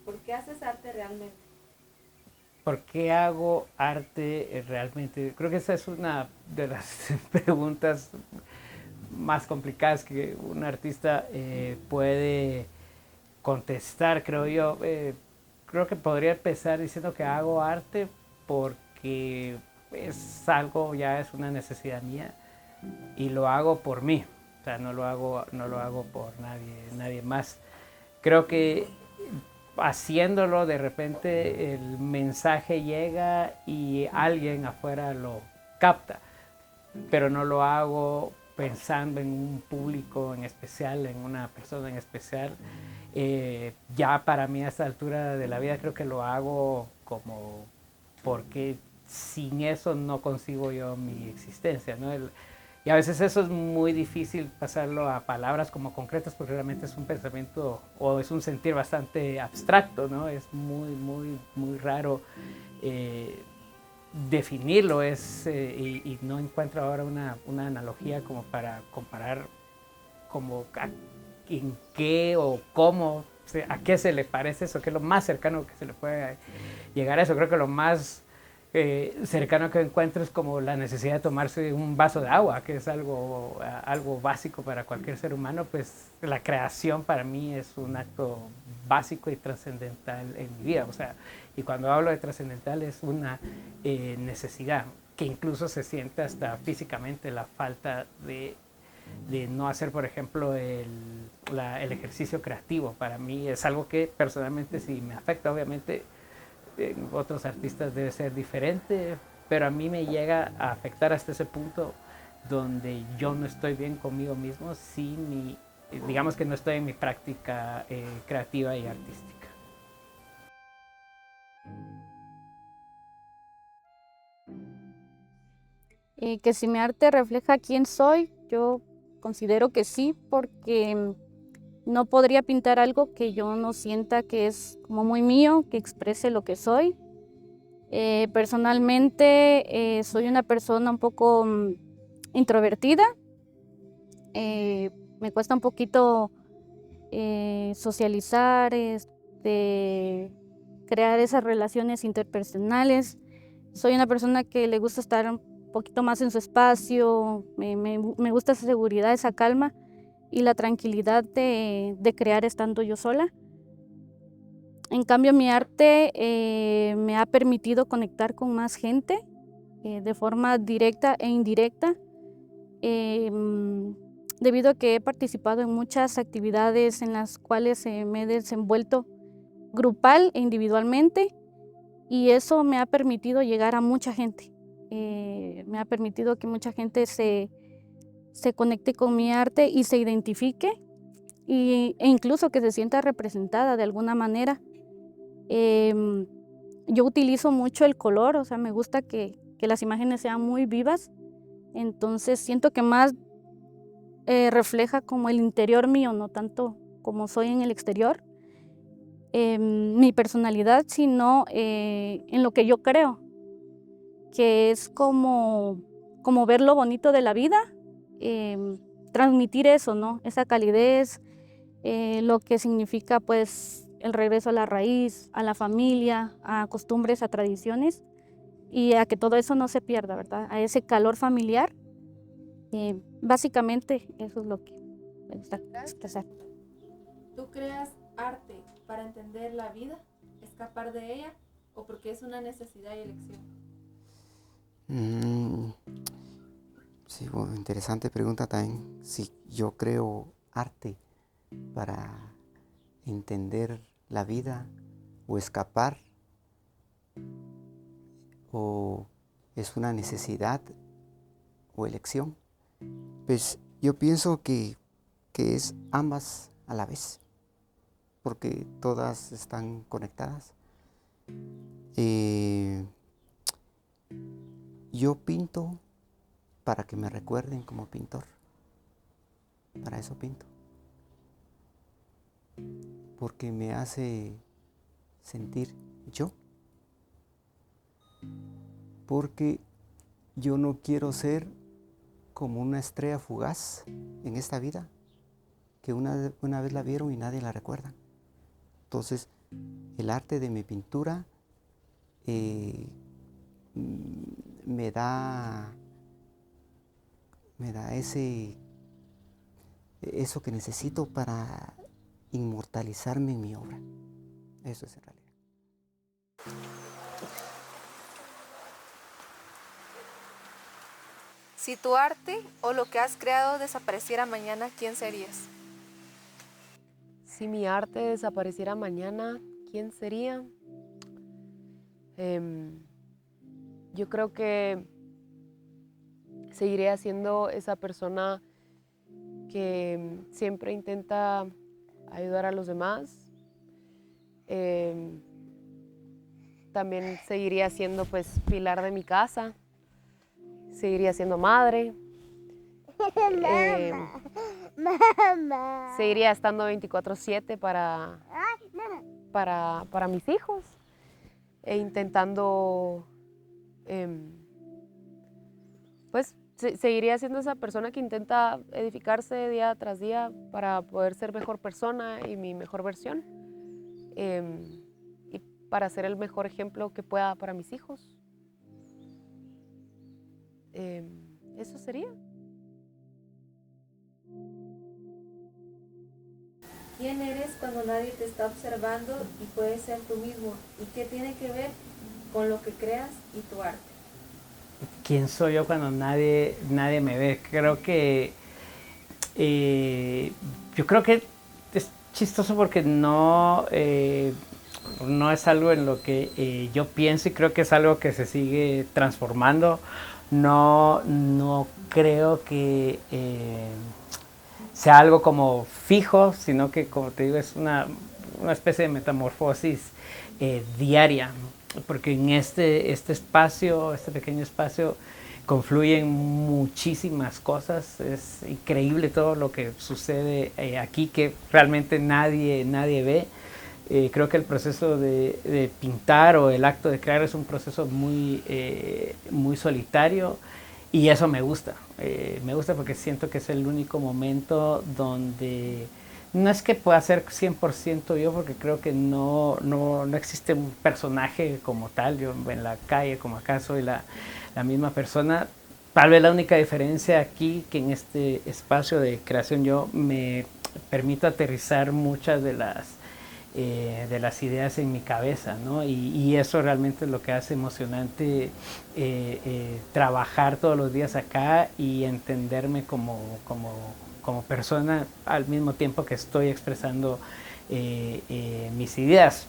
¿Por qué haces arte realmente? ¿Por qué hago arte realmente? Creo que esa es una de las preguntas más complicadas que un artista puede contestar, creo yo. Creo que podría empezar diciendo que hago arte porque es algo, ya es una necesidad mía y lo hago por mí. O sea, no lo hago por nadie más. Creo que haciéndolo, de repente el mensaje llega y alguien afuera lo capta, pero no lo hago pensando en un público en especial, en una persona en especial. Ya para mí a esta altura de la vida creo que lo hago como porque sin eso no consigo yo mi existencia, ¿no? Y a veces eso es muy difícil pasarlo a palabras como concretas porque realmente es un pensamiento o es un sentir bastante abstracto, ¿no? Es muy raro definirlo y no encuentro ahora una analogía como para comparar como en qué o cómo, a qué se le parece eso, qué es lo más cercano que se le puede llegar a eso. Creo que lo más cercano que encuentro es como la necesidad de tomarse un vaso de agua, que es algo básico para cualquier ser humano. Pues la creación para mí es un acto básico y trascendental en mi vida. O sea, y cuando hablo de trascendental es una necesidad que incluso se siente hasta físicamente, la falta de no hacer, por ejemplo, el ejercicio creativo. Para mí es algo que personalmente sí me afecta. Obviamente en otros artistas debe ser diferente, pero a mí me llega a afectar hasta ese punto donde yo no estoy bien conmigo mismo, digamos que no estoy en mi práctica creativa y artística. Que si mi arte refleja quién soy, yo considero que sí, porque no podría pintar algo que yo no sienta que es como muy mío, que exprese lo que soy. Personalmente soy una persona un poco introvertida. Me cuesta un poquito socializar, crear esas relaciones interpersonales. Soy una persona que le gusta estar un poquito más en su espacio, me gusta esa seguridad, esa calma y la tranquilidad de crear estando yo sola. En cambio, mi arte me ha permitido conectar con más gente de forma directa e indirecta, debido a que he participado en muchas actividades en las cuales me he desenvuelto grupal e individualmente, y eso me ha permitido llegar a mucha gente. Me ha permitido que mucha gente se conecte con mi arte y se identifique e incluso que se sienta representada de alguna manera. Yo utilizo mucho el color, o sea, me gusta que las imágenes sean muy vivas, entonces siento que más refleja como el interior mío, no tanto como soy en el exterior, mi personalidad, sino en lo que yo creo, que es como ver lo bonito de la vida, transmitir eso, ¿no? Esa calidez, lo que significa pues el regreso a la raíz, a la familia, a costumbres, a tradiciones, y a que todo eso no se pierda, ¿verdad? A ese calor familiar. Básicamente eso es lo que me gusta expresar. ¿Tú creas arte para entender la vida, escapar de ella, o porque es una necesidad y elección? Sí, bueno, interesante pregunta también. Si yo creo arte para entender la vida o escapar, o es una necesidad o elección. Pues yo pienso que es ambas a la vez, porque todas están conectadas. Yo pinto para que me recuerden como pintor. Para eso pinto. Porque me hace sentir yo. Porque yo no quiero ser como una estrella fugaz en esta vida, que una vez la vieron y nadie la recuerda. Entonces, el arte de mi pintura me da eso que necesito para inmortalizarme en mi obra. Eso es en realidad. Si tu arte o lo que has creado desapareciera mañana, ¿quién serías? Si mi arte desapareciera mañana, ¿quién sería? Yo creo que seguiré siendo esa persona que siempre intenta ayudar a los demás. También seguiría siendo pues pilar de mi casa, seguiría siendo madre, seguiría estando 24/7 para mis hijos e intentando pues seguiría siendo esa persona que intenta edificarse día tras día para poder ser mejor persona y mi mejor versión. Y para ser el mejor ejemplo que pueda para mis hijos. Eso sería. ¿Quién eres cuando nadie te está observando y puedes ser tú mismo? ¿Y qué tiene que ver con lo que creas y tu arte? ¿Quién soy yo cuando nadie me ve? Creo que yo creo que es chistoso porque no es algo en lo que yo pienso, y creo que es algo que se sigue transformando. No creo que sea algo como fijo, sino que, como te digo, es una especie de metamorfosis diaria, porque en este espacio, este pequeño espacio, confluyen muchísimas cosas. Es increíble todo lo que sucede aquí, que realmente nadie ve. Creo que el proceso de pintar o el acto de crear es un proceso muy solitario, y eso me gusta. Me gusta porque siento que es el único momento donde no es que pueda ser 100% yo, porque creo que no existe un personaje como tal. Yo en la calle, como acá, soy la misma persona. Tal vez la única diferencia aquí, que en este espacio de creación yo me permito aterrizar muchas de las ideas en mi cabeza, ¿no? Y eso realmente es lo que hace emocionante trabajar todos los días acá y entenderme como persona al mismo tiempo que estoy expresando mis ideas.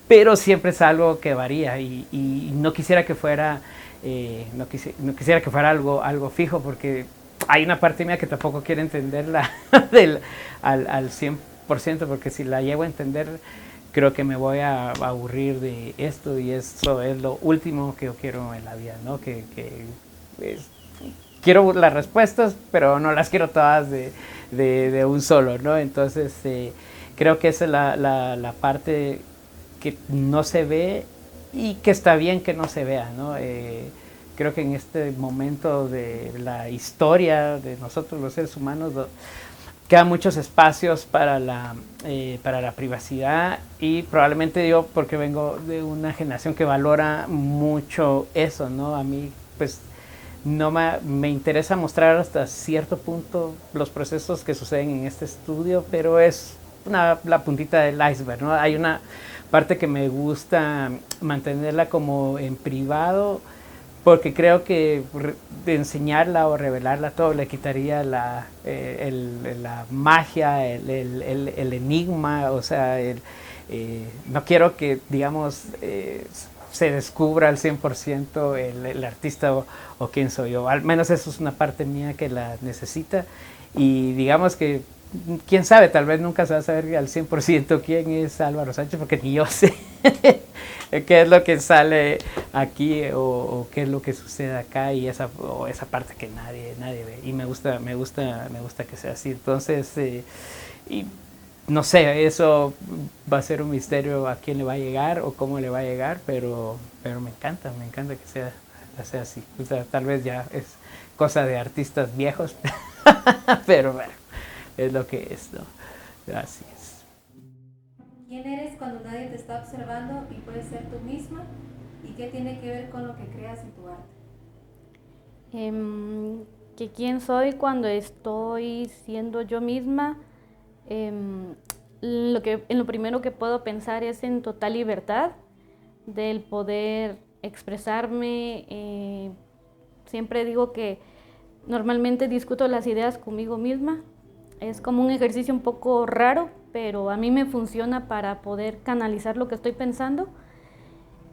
Pero siempre es algo que varía, y no quisiera que fuera no quisiera que fuera algo fijo, porque hay una parte mía que tampoco quiere entenderla al 100%, porque si la llego a entender, creo que me voy a aburrir de esto, y eso es lo último que yo quiero en la vida, ¿no? Quiero las respuestas, pero no las quiero todas de un solo, ¿no? Entonces, creo que esa es la parte que no se ve, y que está bien que no se vea, ¿no? Creo que en este momento de la historia de nosotros los seres humanos quedan muchos espacios para la privacidad, y probablemente yo, porque vengo de una generación que valora mucho eso, ¿no? A mí, pues, no me interesa mostrar hasta cierto punto los procesos que suceden en este estudio, pero es la puntita del iceberg, ¿no? Hay una parte que me gusta mantenerla como en privado, porque creo que de enseñarla o revelarla todo le quitaría la magia, el enigma. O sea, no quiero que, digamos, se descubra al 100% el artista o quién soy yo. Al menos eso es una parte mía que la necesita, y digamos que quién sabe, tal vez nunca se va a saber al 100% quién es Álvaro Sánchez, porque ni yo sé qué es lo que sale aquí o qué es lo que sucede acá, y esa parte que nadie ve, y me gusta que sea así. Entonces, y no sé, eso va a ser un misterio a quién le va a llegar o cómo le va a llegar, pero me encanta que sea así. O sea, tal vez ya es cosa de artistas viejos, pero bueno, es lo que es, ¿no? Así es. ¿Quién eres cuando nadie te está observando y puedes ser tú misma? ¿Y qué tiene que ver con lo que creas y tu arte? Que quién soy cuando estoy siendo yo misma. En lo primero que puedo pensar es en total libertad, del poder expresarme. Siempre digo que normalmente discuto las ideas conmigo misma. Es como un ejercicio un poco raro, pero a mí me funciona para poder canalizar lo que estoy pensando.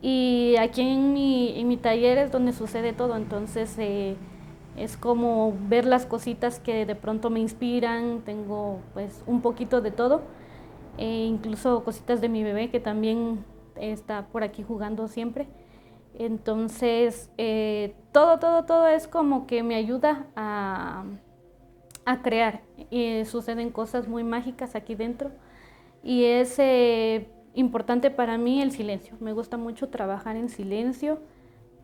Y aquí en mi taller es donde sucede todo, entonces es como ver las cositas que de pronto me inspiran, tengo pues un poquito de todo, incluso cositas de mi bebé que también está por aquí jugando siempre. Entonces todo es como que me ayuda a crear, y suceden cosas muy mágicas aquí dentro y es importante para mí el silencio. Me gusta mucho trabajar en silencio.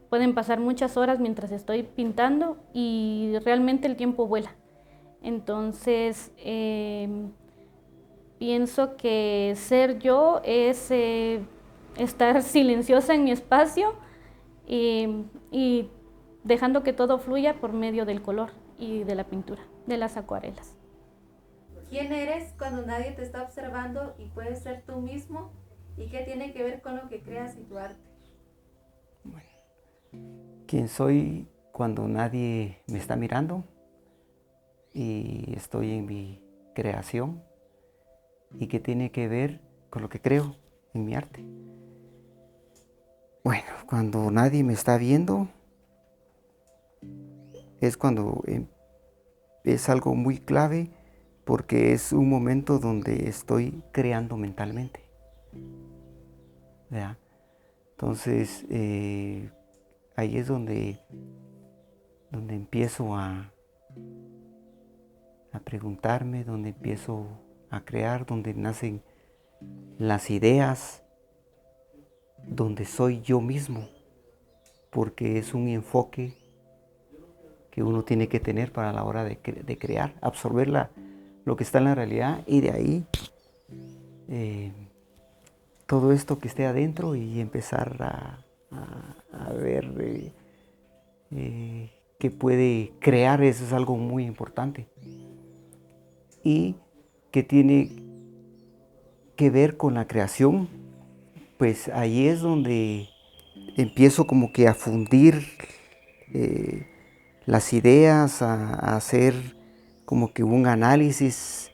Pueden pasar muchas horas mientras estoy pintando y realmente el tiempo vuela. Entonces, pienso que ser yo es estar silenciosa en mi espacio y dejando que todo fluya por medio del color y de la pintura, de las acuarelas. ¿Quién eres cuando nadie te está observando y puedes ser tú mismo? ¿Y qué tiene que ver con lo que creas y tu arte? ¿Quién soy cuando nadie me está mirando y estoy en mi creación? ¿Y qué tiene que ver con lo que creo en mi arte? Bueno, cuando nadie me está viendo es cuando es algo muy clave, porque es un momento donde estoy creando mentalmente, ¿verdad? Entonces, ahí es donde empiezo a preguntarme, donde empiezo a crear, donde nacen las ideas, donde soy yo mismo, porque es un enfoque que uno tiene que tener para la hora de crear, absorber lo que está en la realidad y de ahí todo esto que esté adentro y empezar a ver qué puede crear. Eso es algo muy importante y que tiene que ver con la creación. Pues ahí es donde empiezo como que a fundir las ideas, a hacer como que un análisis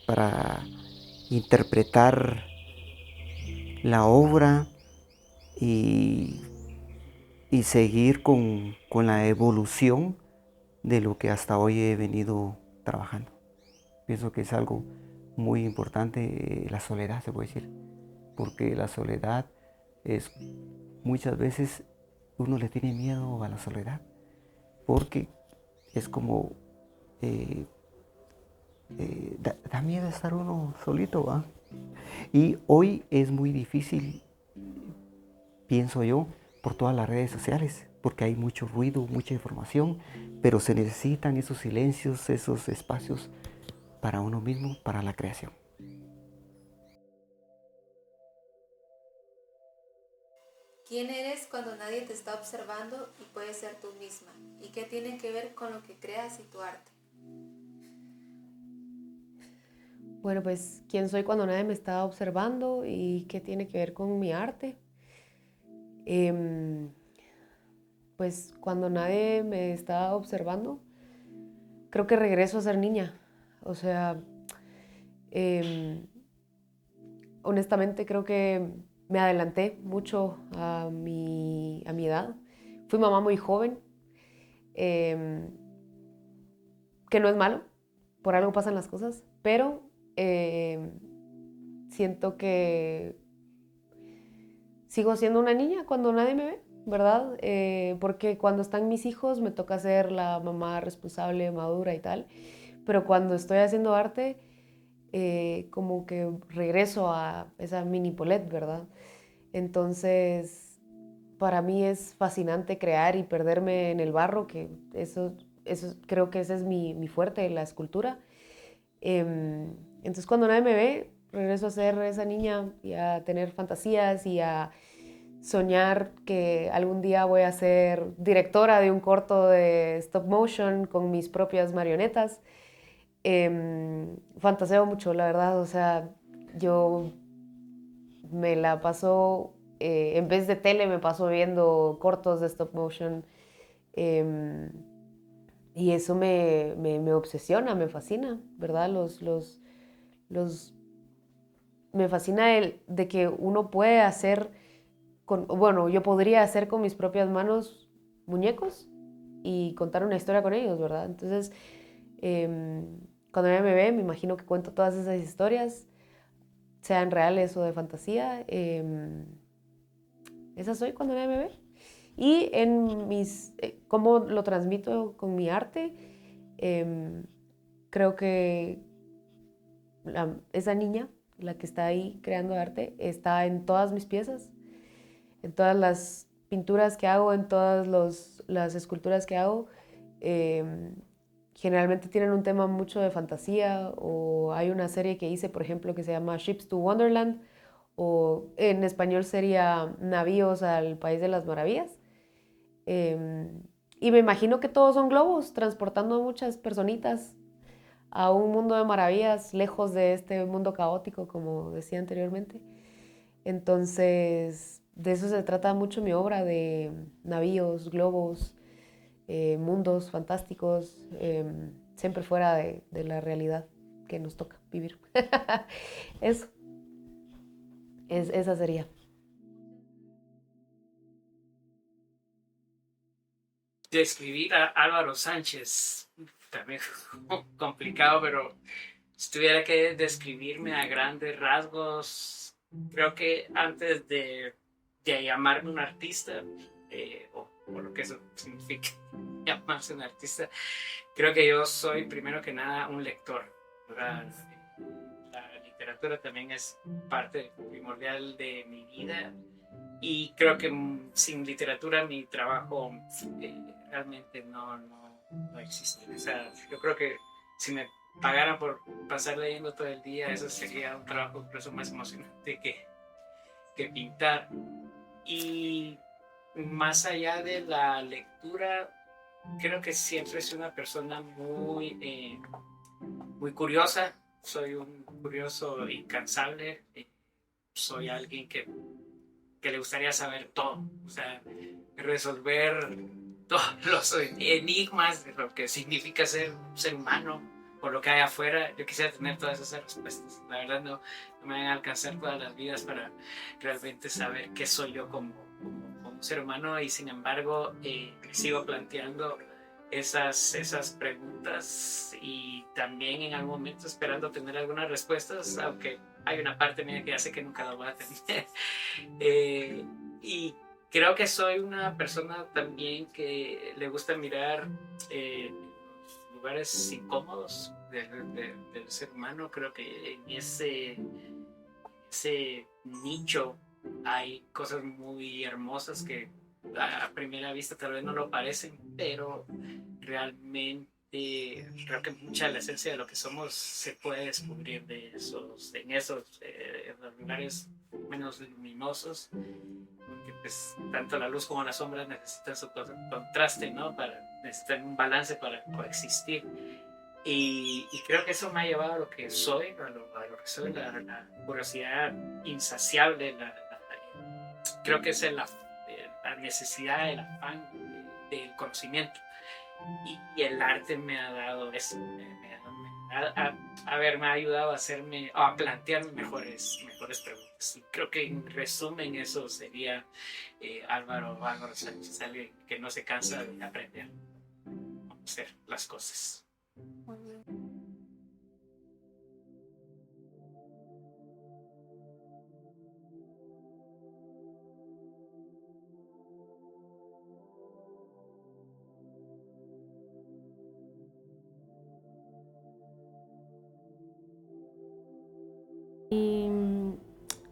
para interpretar la obra y seguir con la evolución de lo que hasta hoy he venido trabajando. Pienso que es algo muy importante, la soledad, se puede decir, porque la soledad es, muchas veces uno le tiene miedo a la soledad, porque es como, da miedo estar uno solito, ¿va? Y hoy es muy difícil, pienso yo, por todas las redes sociales, porque hay mucho ruido, mucha información, pero se necesitan esos silencios, esos espacios para uno mismo, para la creación. ¿Quién eres cuando nadie te está observando y puedes ser tú misma? ¿Y qué tiene que ver con lo que creas y tu arte? Bueno, pues, ¿quién soy cuando nadie me está observando y qué tiene que ver con mi arte? Pues cuando nadie me está observando, creo que regreso a ser niña. O sea, honestamente creo que me adelanté mucho a mi edad. Fui mamá muy joven, que no es malo, por algo pasan las cosas, pero siento que sigo siendo una niña cuando nadie me ve, ¿verdad? Porque cuando están mis hijos me toca ser la mamá responsable, madura y tal, pero cuando estoy haciendo arte, como que regreso a esa mini Paulette, ¿verdad? Entonces, para mí es fascinante crear y perderme en el barro, que eso creo que ese es mi fuerte, la escultura. Entonces, cuando nadie me ve, regreso a ser esa niña y a tener fantasías y a soñar que algún día voy a ser directora de un corto de stop motion con mis propias marionetas. Fantaseo mucho, la verdad. O sea, yo me la paso, en vez de tele, me paso viendo cortos de stop motion. Y eso me obsesiona, me fascina, ¿verdad? Me fascina de que uno puede hacer, bueno, yo podría hacer con mis propias manos muñecos y contar una historia con ellos, ¿verdad? Entonces, cuando ella me ve, me imagino que cuento todas esas historias, sean reales o de fantasía. Esa soy cuando ella me ve. Y en cómo lo transmito con mi arte, creo que esa niña, la que está ahí creando arte, está en todas mis piezas, en todas las pinturas que hago, en todas las esculturas que hago. Generalmente tienen un tema mucho de fantasía, o hay una serie que hice, por ejemplo, que se llama Ships to Wonderland, o en español sería Navíos al País de las Maravillas. Y me imagino que todos son globos transportando a muchas personitas a un mundo de maravillas, lejos de este mundo caótico, como decía anteriormente. Entonces, de eso se trata mucho mi obra, de navíos, globos, mundos fantásticos, siempre fuera de la realidad que nos toca vivir. Eso, esa sería. Describir a Álvaro Sánchez también complicado, pero si tuviera que describirme a grandes rasgos, creo que antes de llamarme un artista, o lo que eso significa llamarse un artista, creo que yo soy primero que nada un lector, ¿verdad? La literatura también es parte primordial de mi vida. Y creo que sin literatura mi trabajo realmente no existe. O sea, yo creo que si me pagaran por pasar leyendo todo el día, eso sería un trabajo incluso más emocionante que pintar. Y más allá de la lectura, creo que siempre soy una persona muy curiosa. Soy un curioso incansable. Soy alguien que le gustaría saber todo, o sea, resolver todos los enigmas de lo que significa ser un ser humano o lo que hay afuera. Yo quisiera tener todas esas respuestas. La verdad no me van a alcanzar todas las vidas para realmente saber qué soy yo como un ser humano, y sin embargo sigo planteando esas preguntas, y también en algún momento esperando tener algunas respuestas, aunque hay una parte mía que hace que nunca la voy a tener. Y creo que soy una persona también que le gusta mirar lugares incómodos del ser humano. Creo que en ese nicho hay cosas muy hermosas que a primera vista tal vez no lo parecen, pero realmente creo que mucha de la esencia de lo que somos se puede descubrir en los lugares menos luminosos, porque pues tanto la luz como la sombra necesitan su contraste, ¿no? Necesitan un balance para coexistir. Y creo que eso me ha llevado a lo que soy, a lo que soy, la curiosidad insaciable, creo que es la necesidad, el afán del conocimiento. Y el arte me ha dado eso, me ha ayudado a plantearme mejores preguntas. Y creo que en resumen eso sería Álvaro Sánchez, alguien que no se cansa de aprender cómo hacer las cosas. Muy bien. Y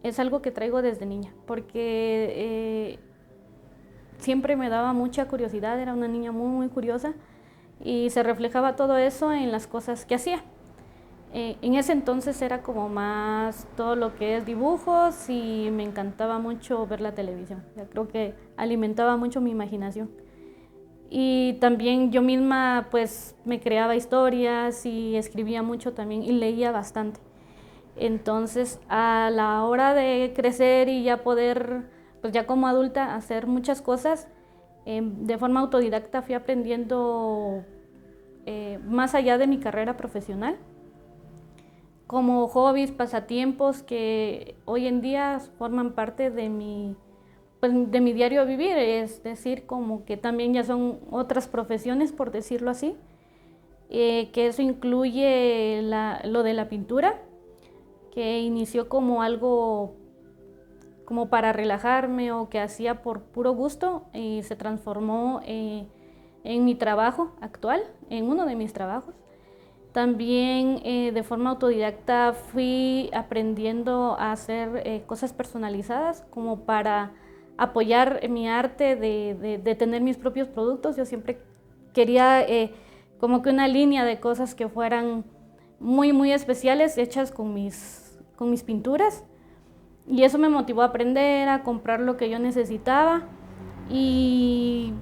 es algo que traigo desde niña, porque siempre me daba mucha curiosidad, era una niña muy curiosa, y se reflejaba todo eso en las cosas que hacía. En ese entonces era como más todo lo que es dibujos, y me encantaba mucho ver la televisión. Creo que alimentaba mucho mi imaginación. Y también yo misma pues me creaba historias y escribía mucho también y leía bastante. Entonces a la hora de crecer y ya poder, pues ya como adulta, hacer muchas cosas, de forma autodidacta fui aprendiendo más allá de mi carrera profesional, como hobbies, pasatiempos que hoy en día forman parte de de mi diario vivir, es decir, como que también ya son otras profesiones, por decirlo así, que eso incluye lo de la pintura, que inició como algo como para relajarme o que hacía por puro gusto y se transformó en mi trabajo actual, en uno de mis trabajos. También de forma autodidacta fui aprendiendo a hacer cosas personalizadas como para apoyar mi arte de tener mis propios productos. Yo siempre quería como que una línea de cosas que fueran muy especiales hechas con mis pinturas. Y eso me motivó a aprender, a comprar lo que yo necesitaba y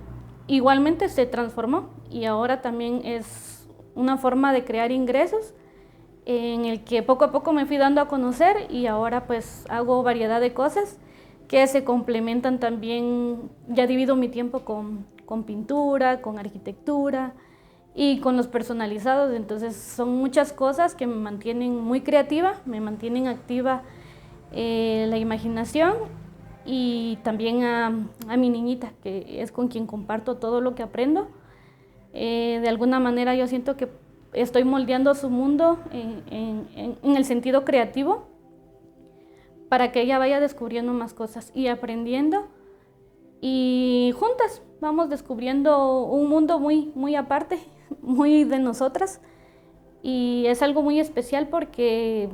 igualmente se transformó y ahora también es una forma de crear ingresos en el que poco a poco me fui dando a conocer y ahora pues hago variedad de cosas que se complementan también. Ya divido mi tiempo con pintura, con arquitectura y con los personalizados, entonces son muchas cosas que me mantienen muy creativa, me mantienen activa la imaginación y también a mi niñita, que es con quien comparto todo lo que aprendo. De alguna manera yo siento que estoy moldeando su mundo en el sentido creativo para que ella vaya descubriendo más cosas y aprendiendo y juntas vamos descubriendo un mundo muy aparte, muy de nosotras y es algo muy especial porque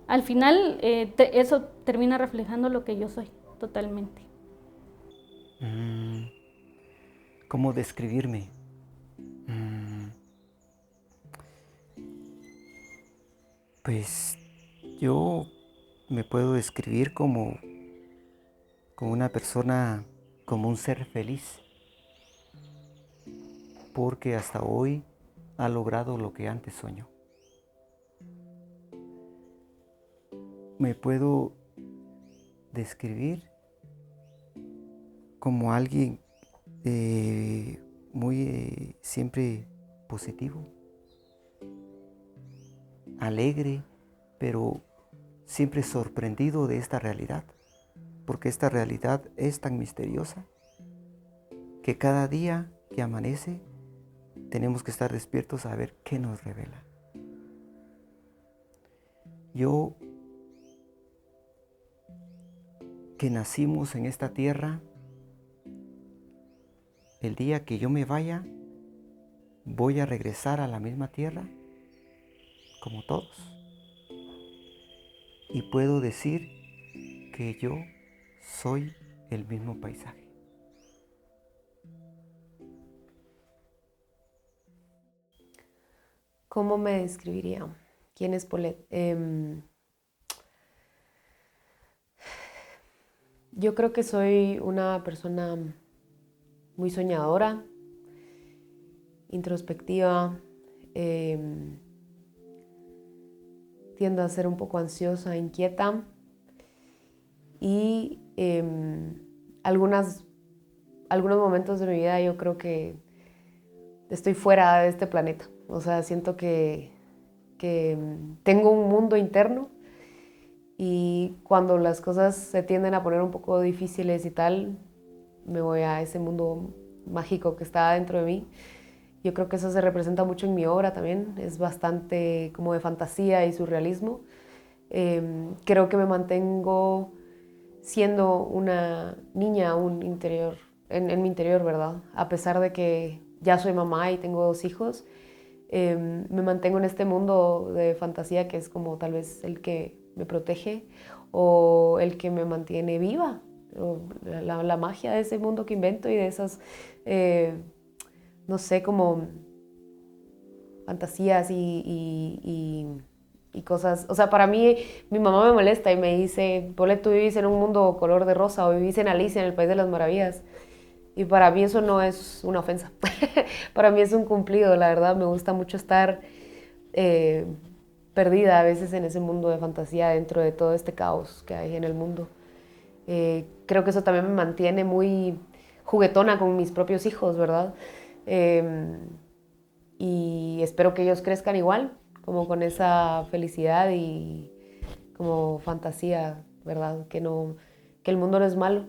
al final eso termina reflejando lo que yo soy totalmente. ¿Cómo describirme? Pues yo me puedo describir como una persona, como un ser feliz, porque hasta hoy ha logrado lo que antes soñó. Me puedo describir como alguien muy siempre positivo, alegre, pero siempre sorprendido de esta realidad, porque esta realidad es tan misteriosa que cada día que amanece tenemos que estar despiertos a ver qué nos revela. Yo, que nacimos en esta tierra, el día que yo me vaya, voy a regresar a la misma tierra como todos. Y puedo decir que yo soy el mismo paisaje. ¿Cómo me describiría? ¿Quién es Paulette? Yo creo que soy una persona muy soñadora, introspectiva, tiendo a ser un poco ansiosa, inquieta y algunos momentos de mi vida yo creo que estoy fuera de este planeta. O sea, siento que tengo un mundo interno y cuando las cosas se tienden a poner un poco difíciles y tal, me voy a ese mundo mágico que está dentro de mí. Yo creo que eso se representa mucho en mi obra también, es bastante como de fantasía y surrealismo. Creo que me mantengo siendo una niña aún interior, en mi interior, ¿verdad? A pesar de que ya soy mamá y tengo 2 hijos, me mantengo en este mundo de fantasía que es como tal vez el que me protege o el que me mantiene viva, o la magia de ese mundo que invento y de esas, no sé, como fantasías y cosas. O sea, para mí, mi mamá me molesta y me dice, Paulette, tú vivís en un mundo color de rosa o vivís en Alicia en el País de las Maravillas. Y para mí eso no es una ofensa. Para mí es un cumplido, la verdad. Me gusta mucho estar perdida a veces en ese mundo de fantasía dentro de todo este caos que hay en el mundo. Creo que eso también me mantiene muy juguetona con mis propios hijos, ¿verdad? y espero que ellos crezcan igual, como con esa felicidad y como fantasía, ¿verdad? Que el mundo no es malo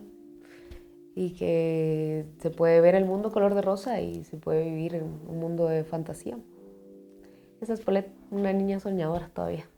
y que se puede ver el mundo color de rosa y se puede vivir en un mundo de fantasía. Esa es Paulette, una niña soñadora todavía.